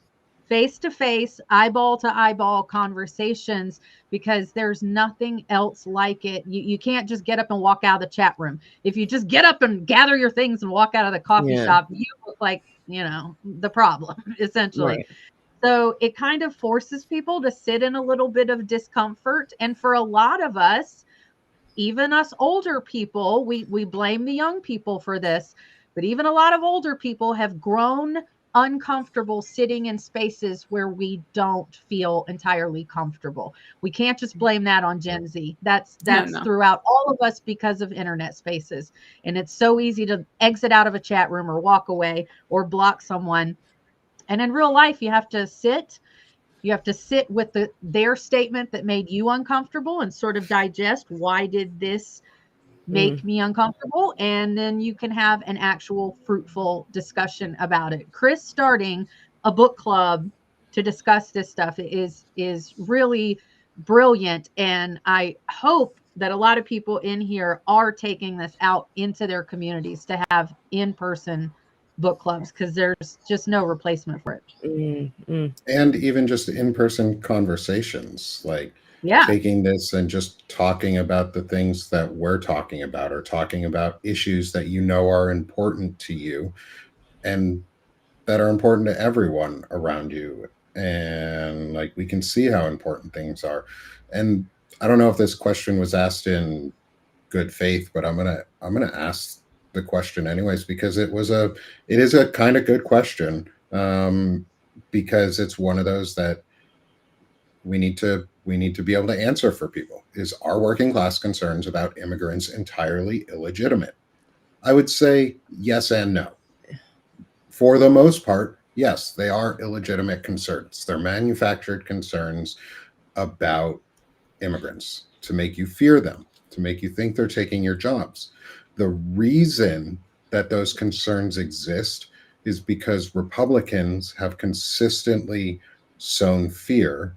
face-to-face, eyeball-to-eyeball conversations, because there's nothing else like it. You can't just get up and walk out of the chat room. If you just get up and gather your things and walk out of the coffee shop, you look like, the problem, essentially. Right. So it kind of forces people to sit in a little bit of discomfort. And for a lot of us, even us older people, we blame the young people for this, but even a lot of older people have grown uncomfortable sitting in spaces where we don't feel entirely comfortable. We can't just blame that on Gen Z. That's no. Throughout all of us, because of internet spaces. And it's so easy to exit out of a chat room or walk away or block someone. And in real life, you have to sit with their statement that made you uncomfortable and sort of digest, why did this make me uncomfortable? And then you can have an actual fruitful discussion about it. Chris starting a book club to discuss this stuff is really brilliant. And I hope that a lot of people in here are taking this out into their communities to have in-person book clubs, because there's just no replacement for it. And even just in-person conversations, like taking this and just talking about the things that we're talking about, or talking about issues that are important to you and that are important to everyone around you. And like, we can see how important things are. And I don't know if this question was asked in good faith, but I'm gonna ask the question anyways, because it is a kind of good question, because it's one of those that we need to be able to answer for people. Is our working class concerns about immigrants entirely illegitimate? I would say yes and no. For the most part, yes, they are illegitimate concerns. They're manufactured concerns about immigrants to make you fear them, to make you think they're taking your jobs. The reason that those concerns exist is because Republicans have consistently sown fear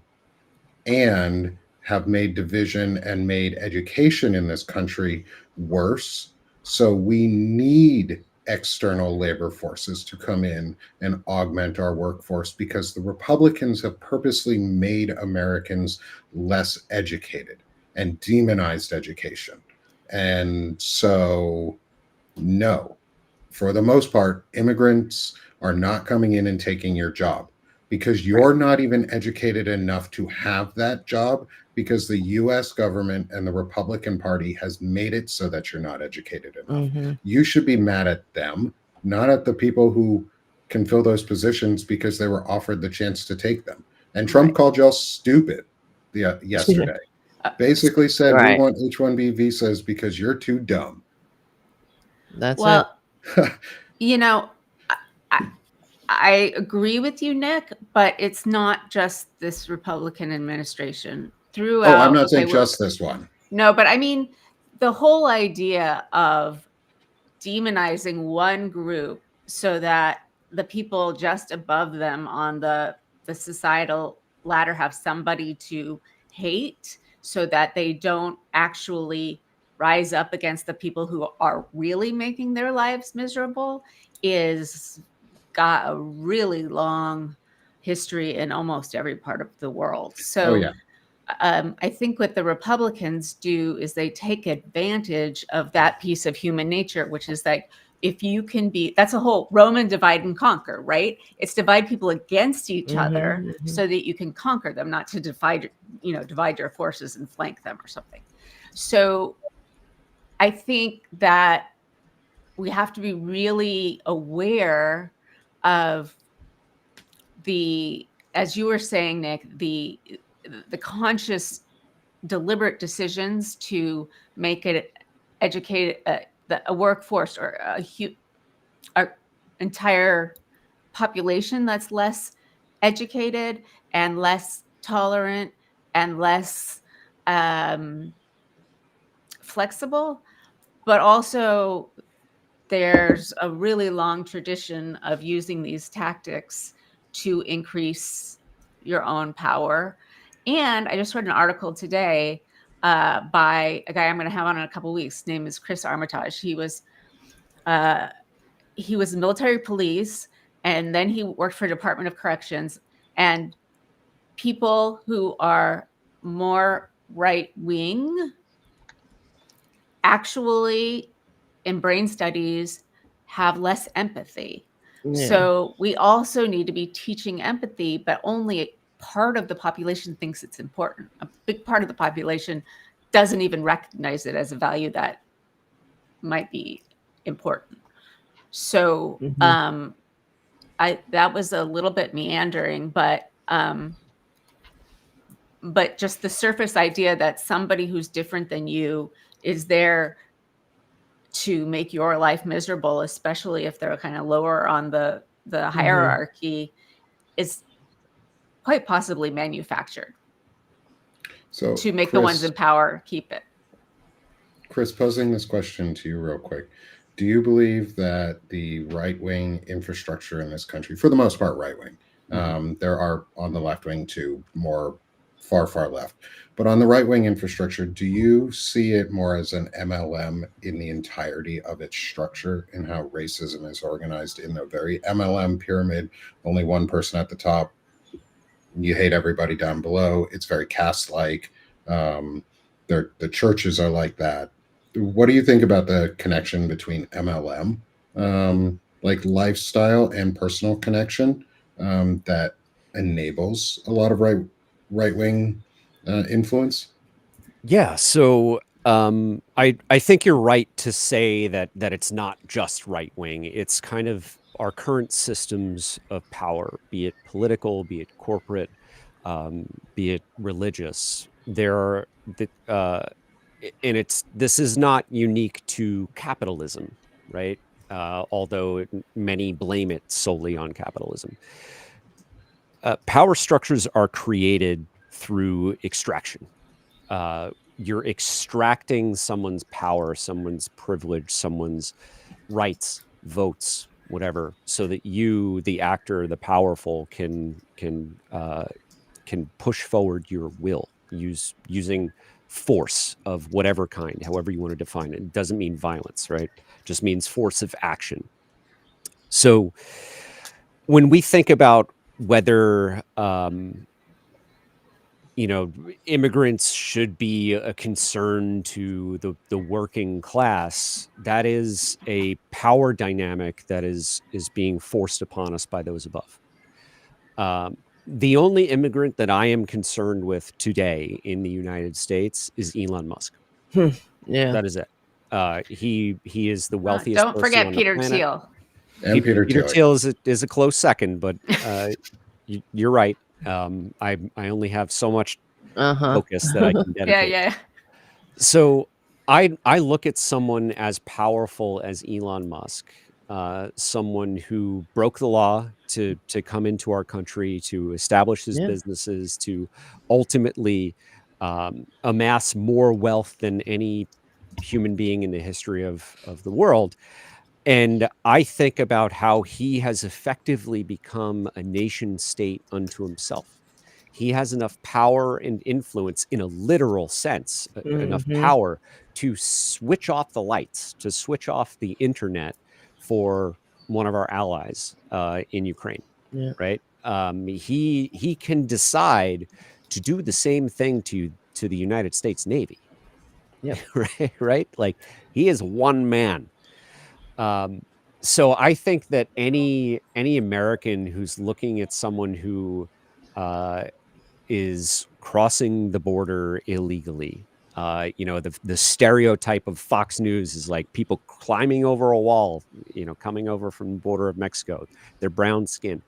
and have made division and made education in this country worse. So we need external labor forces to come in and augment our workforce, because the Republicans have purposely made Americans less educated and demonized education. And so, no, for the most part, immigrants are not coming in and taking your job, because you're not even educated enough to have that job, because the US government and the Republican Party has made it so that you're not educated enough. You should be mad at them, not at the people who can fill those positions because they were offered the chance to take them. And Trump called y'all stupid yesterday. Basically said, we want H-1B visas because you're too dumb. That's well, you know, I agree with you, Nick, but it's not just this Republican administration. Throughout, I'm not saying just this one. No, but I mean, the whole idea of demonizing one group so that the people just above them on the societal ladder have somebody to hate, so that they don't actually rise up against the people who are really making their lives miserable, is got a really long history in almost every part of the world. So I think what the Republicans do is they take advantage of that piece of human nature, which is like, if you can be, that's a whole Roman divide and conquer, right? It's divide people against each other so that you can conquer them, not to divide your forces and flank them or something. So I think that we have to be really aware of the, as you were saying, Nick, the conscious, deliberate decisions to make it educated, a workforce or a entire population that's less educated and less tolerant and less flexible. But also, there's a really long tradition of using these tactics to increase your own power. And I just read an article today by a guy I'm going to have on in a couple of weeks. His name is Chris Armitage. He was military police, and then he worked for Department of Corrections. And people who are more right wing actually, in brain studies, have less empathy. So we also need to be teaching empathy, but only part of the population thinks it's important. A big part of the population doesn't even recognize it as a value that might be important. So that was a little bit meandering, but just the surface idea that somebody who's different than you is there to make your life miserable, especially if they're kind of lower on the hierarchy, is quite possibly manufactured. So to make Chris, the ones in power keep it. Chris, posing this question to you real quick. Do you believe that the right-wing infrastructure in this country, for the most part right-wing, there are on the left-wing too, more far left, but on the right-wing infrastructure, do you see it more as an MLM in the entirety of its structure, and how racism is organized in the very MLM pyramid? Only one person at the top. You hate everybody down below. It's very caste-like. The churches are like that. What do you think about the connection between MLM, like lifestyle and personal connection, that enables a lot of right-wing influence? Yeah. So I think you're right to say that it's not just right wing. It's kind of our current systems of power, be it political, be it corporate, be it religious. There are and this is not unique to capitalism, right? Although many blame it solely on capitalism. Power structures are created through extraction. You're extracting someone's power, someone's privilege, someone's rights, votes, whatever, so that you, the actor, the powerful, can push forward your will using force of whatever kind, however you want to define it. It doesn't mean violence, right? It just means force of action. So when we think about whether immigrants should be a concern to the working class, that is a power dynamic that is being forced upon us by those above. The only immigrant that I am concerned with today in the United States is Elon Musk. Yeah. That is it. He is the wealthiest Don't person forget on Peter the planet. Thiel. And Peter Thiel is a close second, but you're right. I only have so much focus that I can dedicate. Yeah. So I look at someone as powerful as Elon Musk, someone who broke the law to come into our country, to establish his businesses, to ultimately amass more wealth than any human being in the history of the world. And I think about how he has effectively become a nation state unto himself. He has enough power and influence in a literal sense, enough power to switch off the lights, to switch off the internet for one of our allies in Ukraine, right? He can decide to do the same thing to the United States Navy, right? Like, he is one man. So I think that any American who's looking at someone who is crossing the border illegally, the stereotype of Fox News is like people climbing over a wall, coming over from the border of Mexico, their brown skin.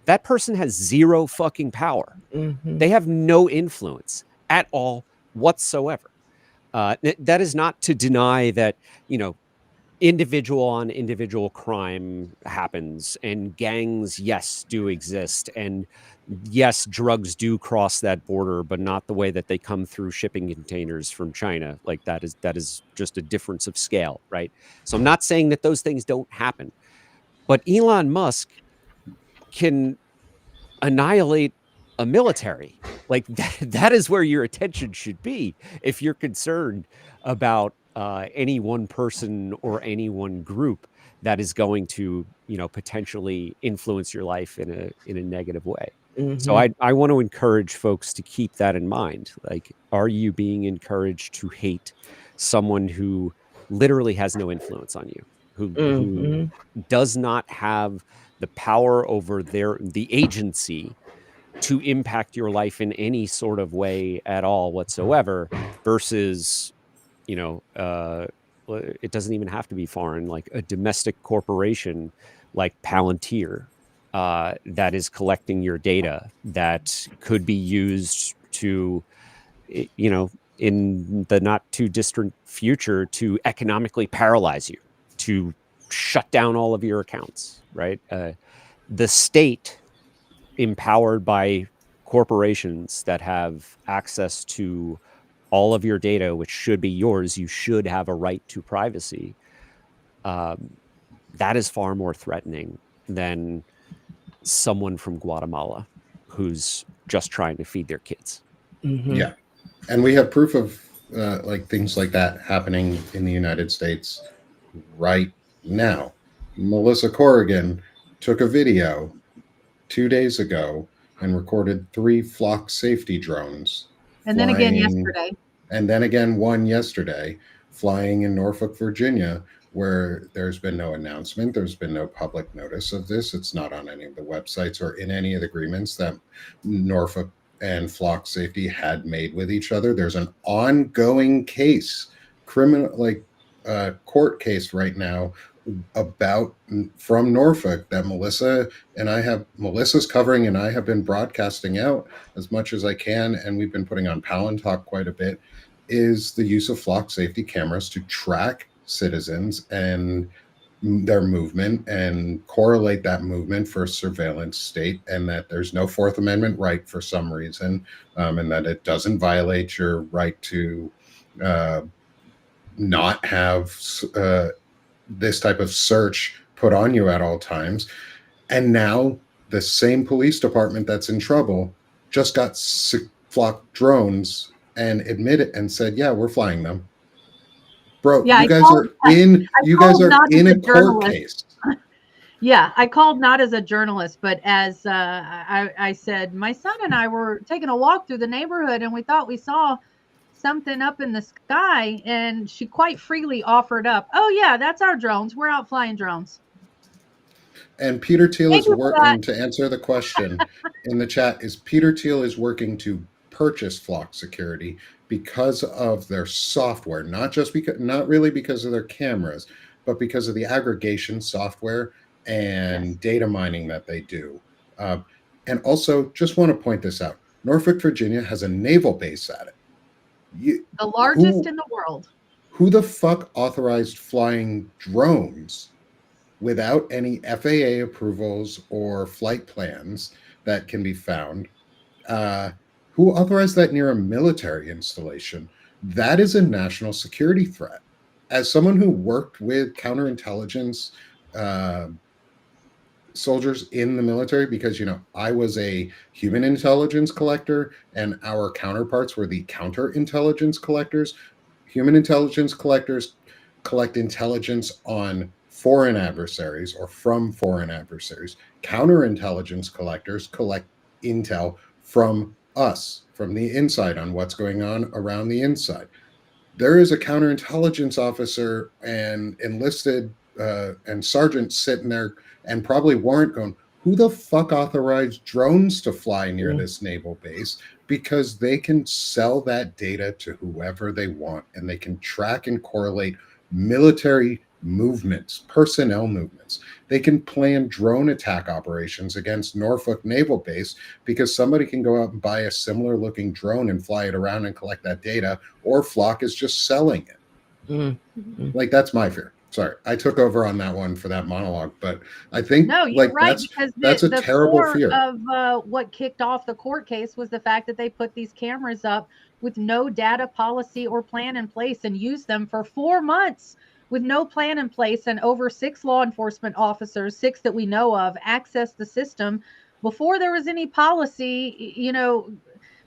That person has zero fucking power. They have no influence at all whatsoever. That is not to deny that, individual on individual crime happens, and gangs, yes, do exist, and yes, drugs do cross that border, but not the way that they come through shipping containers from China. Like, that is just a difference of scale, right? So I'm not saying that those things don't happen, but Elon Musk can annihilate a military. Like, that is where your attention should be if you're concerned about any one person or any one group that is going to, potentially influence your life in a negative way. So I want to encourage folks to keep that in mind. Like, are you being encouraged to hate someone who literally has no influence on you, who does not have the power over the agency to impact your life in any sort of way at all whatsoever, versus, it doesn't even have to be foreign, like a domestic corporation like Palantir that is collecting your data that could be used to, in the not too distant future, to economically paralyze you, to shut down all of your accounts, right? The state, empowered by corporations that have access to all of your data, which should be yours, you should have a right to privacy. That is far more threatening than someone from Guatemala who's just trying to feed their kids. Yeah. And we have proof of like things like that happening in the United States right now. Melissa Corrigan took a video 2 days ago and recorded 3 flock safety drones. And then again yesterday. And then again one yesterday, flying in Norfolk, Virginia, where there's been no announcement. There's been no public notice of this. It's not on any of the websites or in any of the agreements that Norfolk and flock safety had made with each other. There's an ongoing case court case right now about from Norfolk that Melissa's covering, and I have been broadcasting out as much as I can, and we've been putting on Palin Talk quite a bit, is the use of flock safety cameras to track citizens and their movement and correlate that movement for a surveillance state, and that there's no Fourth Amendment right for some reason, and that it doesn't violate your right to not have this type of search put on you at all times. And now the same police department that's in trouble just got flock drones and admitted and said, yeah, we're flying them. Bro, Yeah, you guys are in a court case. Yeah, I called not as a journalist, but as I said, my son and I were taking a walk through the neighborhood, and we thought we saw something up in the sky, and she quite freely offered up, oh yeah, that's our drones. We're out flying drones. And Peter Thiel is working to answer the question in the chat. Is Peter Thiel is working to purchase Flock Security because of their software, not really because of their cameras, but because of the aggregation software and data mining that they do. And also, just want to point this out: Norfolk, Virginia has a naval base at it. The largest in the world. Who the fuck authorized flying drones without any FAA approvals or flight plans that can be found? Who authorized that near a military installation? That is a national security threat. As someone who worked with counterintelligence soldiers in the military, because I was a human intelligence collector and our counterparts were the counterintelligence collectors. Human intelligence collectors collect intelligence on foreign adversaries or from foreign adversaries. Counterintelligence collectors collect intel from us, from the inside, on what's going on around the inside. There is a counterintelligence officer and enlisted and sergeant sitting there and probably warrant going, who the fuck authorized drones to fly near this naval base? Because they can sell that data to whoever they want, and they can track and correlate military movements, personnel movements. They can plan drone attack operations against Norfolk Naval Base because somebody can go out and buy a similar looking drone and fly it around and collect that data, or Flock is just selling it. Like, that's my fear. Sorry, I took over on that one for that monologue, but I think you're right, because that's a terrible fear of what kicked off the court case was the fact that they put these cameras up with no data policy or plan in place and used them for 4 months with no plan in place, and over 6 law enforcement officers, 6 that we know of, accessed the system before there was any policy,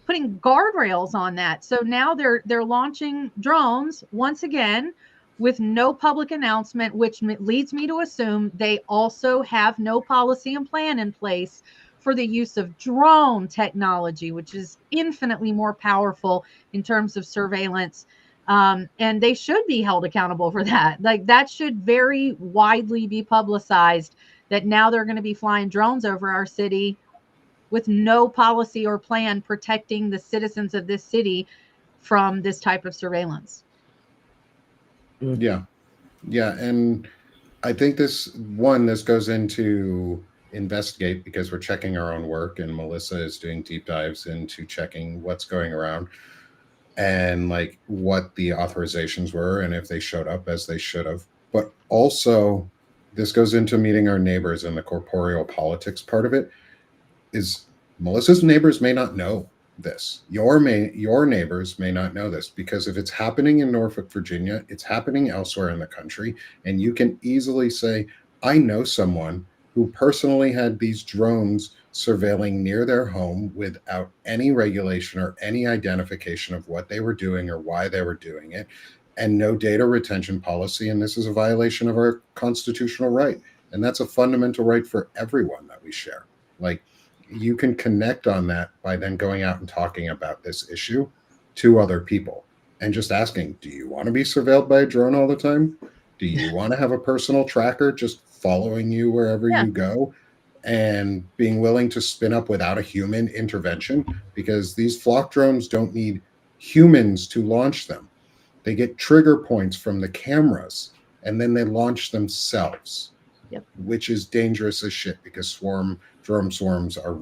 putting guardrails on that. So now they're launching drones once again with no public announcement, which leads me to assume they also have no policy and plan in place for the use of drone technology, which is infinitely more powerful in terms of surveillance. And they should be held accountable for that. Like, that should very widely be publicized, that now they're going to be flying drones over our city with no policy or plan protecting the citizens of this city from this type of surveillance. Yeah. And I think this goes into investigate, because we're checking our own work, and Melissa is doing deep dives into checking what's going around and like what the authorizations were and if they showed up as they should have. But also, this goes into meeting our neighbors, and the corporeal politics part of it is Melissa's neighbors may not know this. Your neighbors may not know this, because if it's happening in Norfolk, Virginia, it's happening elsewhere in the country. And you can easily say, I know someone who personally had these drones surveilling near their home without any regulation or any identification of what they were doing or why they were doing it, and no data retention policy. And this is a violation of our constitutional right. And that's a fundamental right for everyone that we share. Like, you can connect on that by then going out and talking about this issue to other people and just asking, do you want to be surveilled by a drone all the time? Do you want to have a personal tracker just following you wherever you go, and being willing to spin up without a human intervention? Because these flock drones don't need humans to launch them. They get trigger points from the cameras, and then they launch themselves. Yep. Which is dangerous as shit, because drone swarms or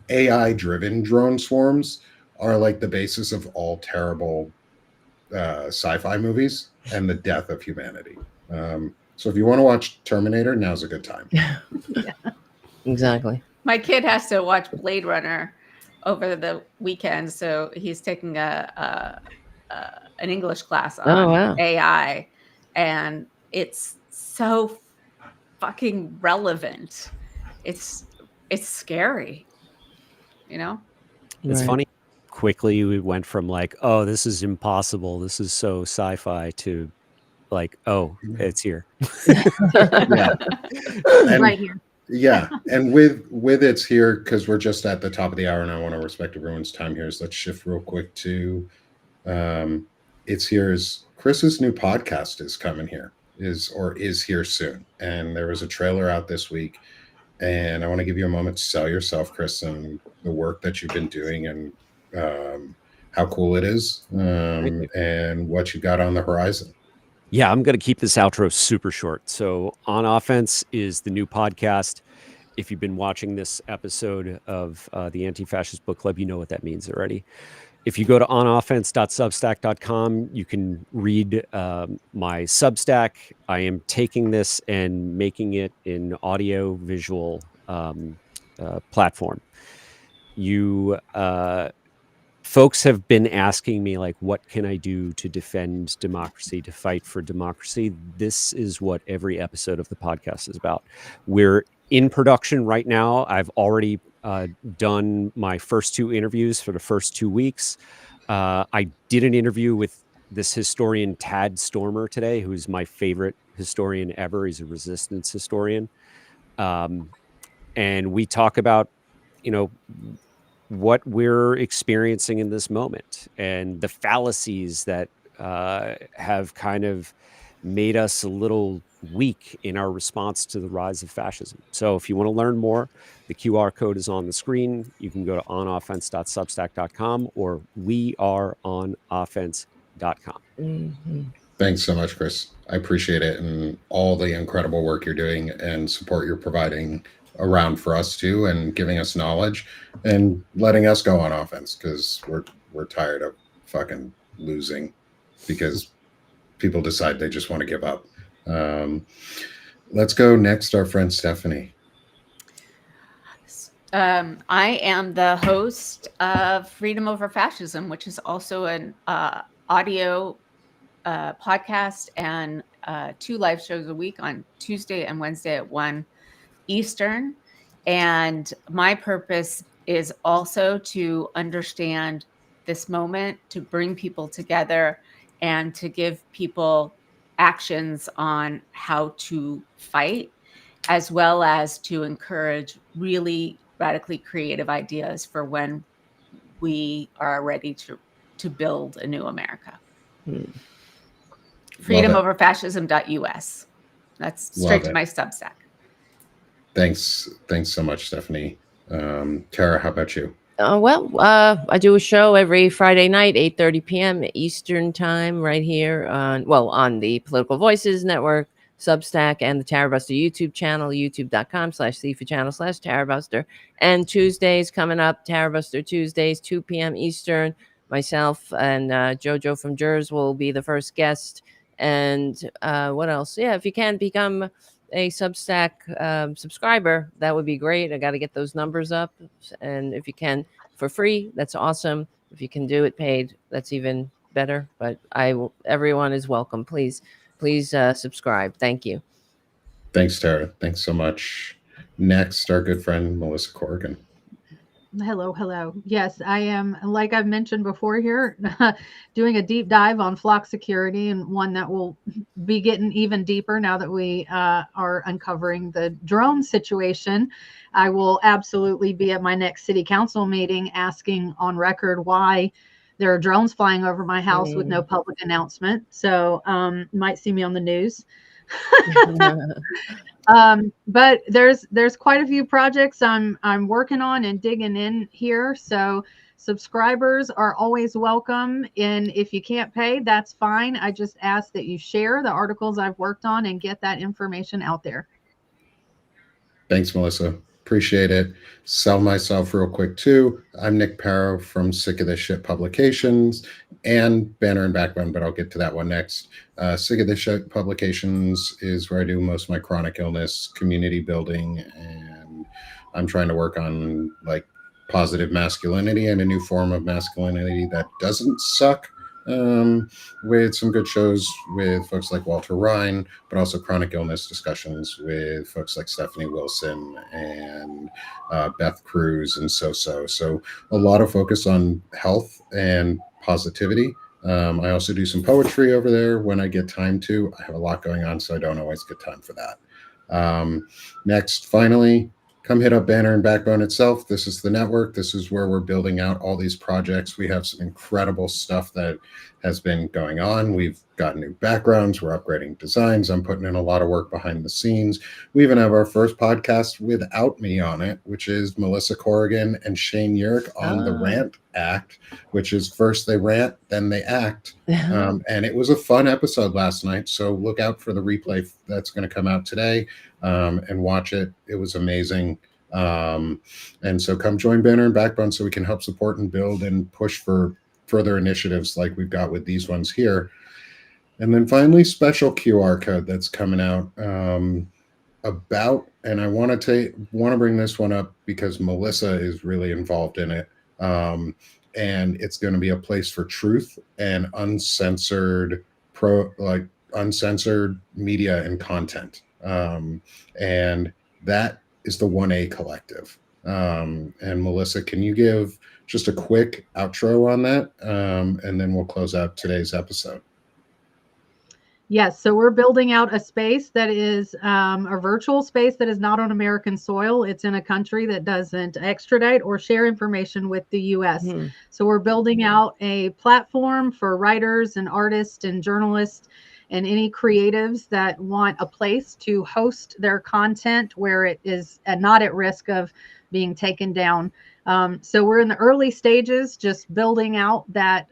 AI driven drone swarms are like the basis of all terrible sci-fi movies and the death of humanity. So if you want to watch Terminator, now's a good time. Yeah. Exactly. My kid has to watch Blade Runner over the weekend, so he's taking an English class on wow. AI, and it's so fucking relevant. It's scary, you know? It's Right. funny. Quickly, we went from like, oh, this is impossible, this is so sci-fi, to like, oh, it's here. Yeah. And Right here. yeah, and with it's here, because we're just at the top of the hour and I want to respect everyone's time here, so let's shift real quick to it's here's Chris's new podcast is coming here, is here soon, and there was a trailer out this week, and I want to give you a moment to sell yourself, Chris, and the work that you've been doing, and how cool it is, and what you got on the horizon. Yeah, I'm going to keep this outro super short. So, On Offense is the new podcast. If you've been watching this episode of the Anti-Fascist Book Club, you know what that means already. If you go to onoffense.substack.com, you can read my Substack. I am taking this and making it an audio visual platform. You folks have been asking me, like, what can I do to defend democracy, to fight for democracy? This is what every episode of the podcast is about. We're in production right now. I've already done my first 2 interviews for the first 2 weeks. I did an interview with this historian, Tad Stormer, today, who's my favorite historian ever. He's a resistance historian. And we talk about, what we're experiencing in this moment and the fallacies that have kind of made us a little weak in our response to the rise of fascism. So if you want to learn more, the QR code is on the screen. You can go to onoffense.substack.com or weareonoffense.com. Mm-hmm. Thanks so much, Chris. I appreciate it, and all the incredible work you're doing and support you're providing around for us too, and giving us knowledge and letting us go on offense, because we're tired of fucking losing because people decide they just want to give up. Let's go next, our friend Stephanie. I am the host of Freedom Over Fascism, which is also an audio podcast and 2 live shows a week on Tuesday and Wednesday at 1 Eastern. And my purpose is also to understand this moment, to bring people together, and to give people actions on how to fight, as well as to encourage really radically creative ideas for when we are ready to build a new America. FreedomOverFascism.us. That's straight to my Substack. Thanks so much, Stephanie. Tara, how about you? I do a show every Friday night, 8:30 p.m. Eastern time, right here on the Political Voices Network, Substack, and the Tarabuster YouTube channel, youtube.com/CFA channel/Tarabuster. And Tuesdays coming up, Tarabuster Tuesdays, 2 p.m. Eastern. Myself and Jojo from Jers will be the first guest. And what else? Yeah, if you can become a Substack subscriber, that would be great. I got to get those numbers up, and if you can for free, that's awesome. If you can do it paid, that's even better. But everyone is welcome. Please subscribe. Thank you. Thanks, Tara. Thanks so much. Next, our good friend Melissa Corrigan. Hello. Yes, I am, like I've mentioned before here, doing a deep dive on flock security, and one that will be getting even deeper now that we are uncovering the drone situation. I will absolutely be at my next city council meeting asking on record why there are drones flying over my house with no public announcement. So you might see me on the news. But there's quite a few projects I'm working on and digging in here. So Subscribers are always welcome. And if you can't pay, that's fine. I just ask that you share the articles I've worked on and get that information out there. Thanks, Melissa. Appreciate it. Sell myself real quick, too. I'm Nick Parrow from Sick of This Shit Publications and Banner and Backbone, but I'll get to that one next. Sick of This Shit Publications is where I do most of my chronic illness community building, and I'm trying to work on like positive masculinity and a new form of masculinity that doesn't suck, with some good shows with folks like Walter Ryan, but also chronic illness discussions with folks like Stephanie Wilson and Beth Cruz and So a lot of focus on health and positivity. I also do some poetry over there when I get time to. I have a lot going on, so I don't always get time for that. Next, finally, come hit up Banner and Backbone itself. This is the network. This is where we're building out all these projects. We have some incredible stuff that has been going on. We've got new backgrounds. We're upgrading designs. I'm putting in a lot of work behind the scenes. We even have our first podcast without me on it, which is Melissa Corrigan and Shane Yerrick on the Rant Act, which is first they rant, then they act. And it was a fun episode last night. So look out for the replay that's going to come out today, and watch it. It was amazing. And so come join Banner and Backbone so we can help support and build and push for further initiatives like we've got with these ones here. And then finally, special QR code that's coming out about, and I want to bring this one up because Melissa is really involved in it. And it's going to be a place for truth and uncensored media and content. And that is the 1A Collective. And Melissa, can you give just a quick outro on that? And then we'll close out today's episode. Yes, so we're building out a space that is a virtual space that is not on American soil. It's in a country that doesn't extradite or share information with the U.S. So we're building out a platform for writers and artists and journalists and any creatives that want a place to host their content where it is not at risk of being taken down. So we're in the early stages, just building out that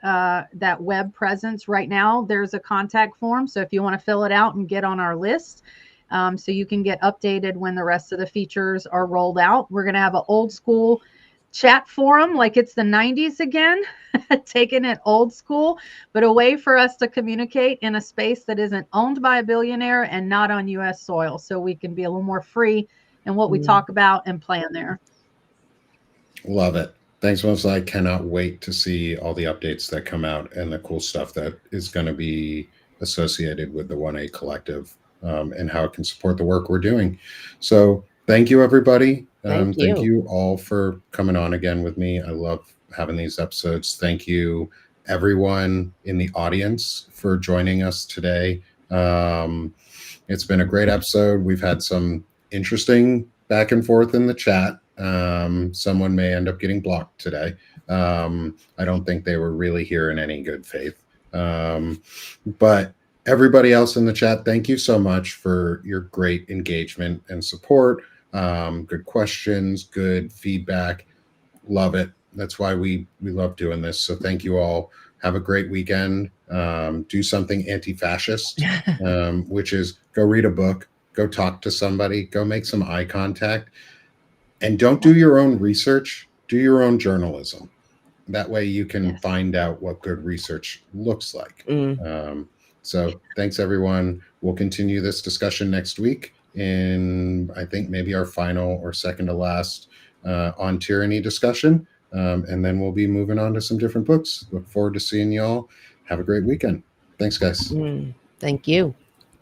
web presence right now. There's a contact form. So if you want to fill it out and get on our list, so you can get updated when the rest of the features are rolled out. We're going to have an old school chat forum like it's the 90s again, taking it old school, but a way for us to communicate in a space that isn't owned by a billionaire and not on U.S. soil. So we can be a little more free in what we talk about and plan there. Love it. Thanks, Melissa. I cannot wait to see all the updates that come out and the cool stuff that is going to be associated with the 1A Collective, and how it can support the work we're doing. So thank you, everybody. Thank you all for coming on again with me. I love having these episodes. Thank you, everyone in the audience, for joining us today. It's been a great episode. We've had some interesting back and forth in the chat. Someone may end up getting blocked today. I don't think they were really here in any good faith. But everybody else in the chat, thank you so much for your great engagement and support. Good questions, good feedback. Love it. That's why we love doing this. So thank you all. Have a great weekend. Do something anti-fascist, which is go read a book, go talk to somebody, go make some eye contact. And don't do your own research, do your own journalism. That way you can find out what good research looks like. So thanks, everyone. We'll continue this discussion next week in, I think, maybe our final or second to last on tyranny discussion. And then we'll be moving on to some different books. Look forward to seeing y'all. Have a great weekend. Thanks, guys. Thank you.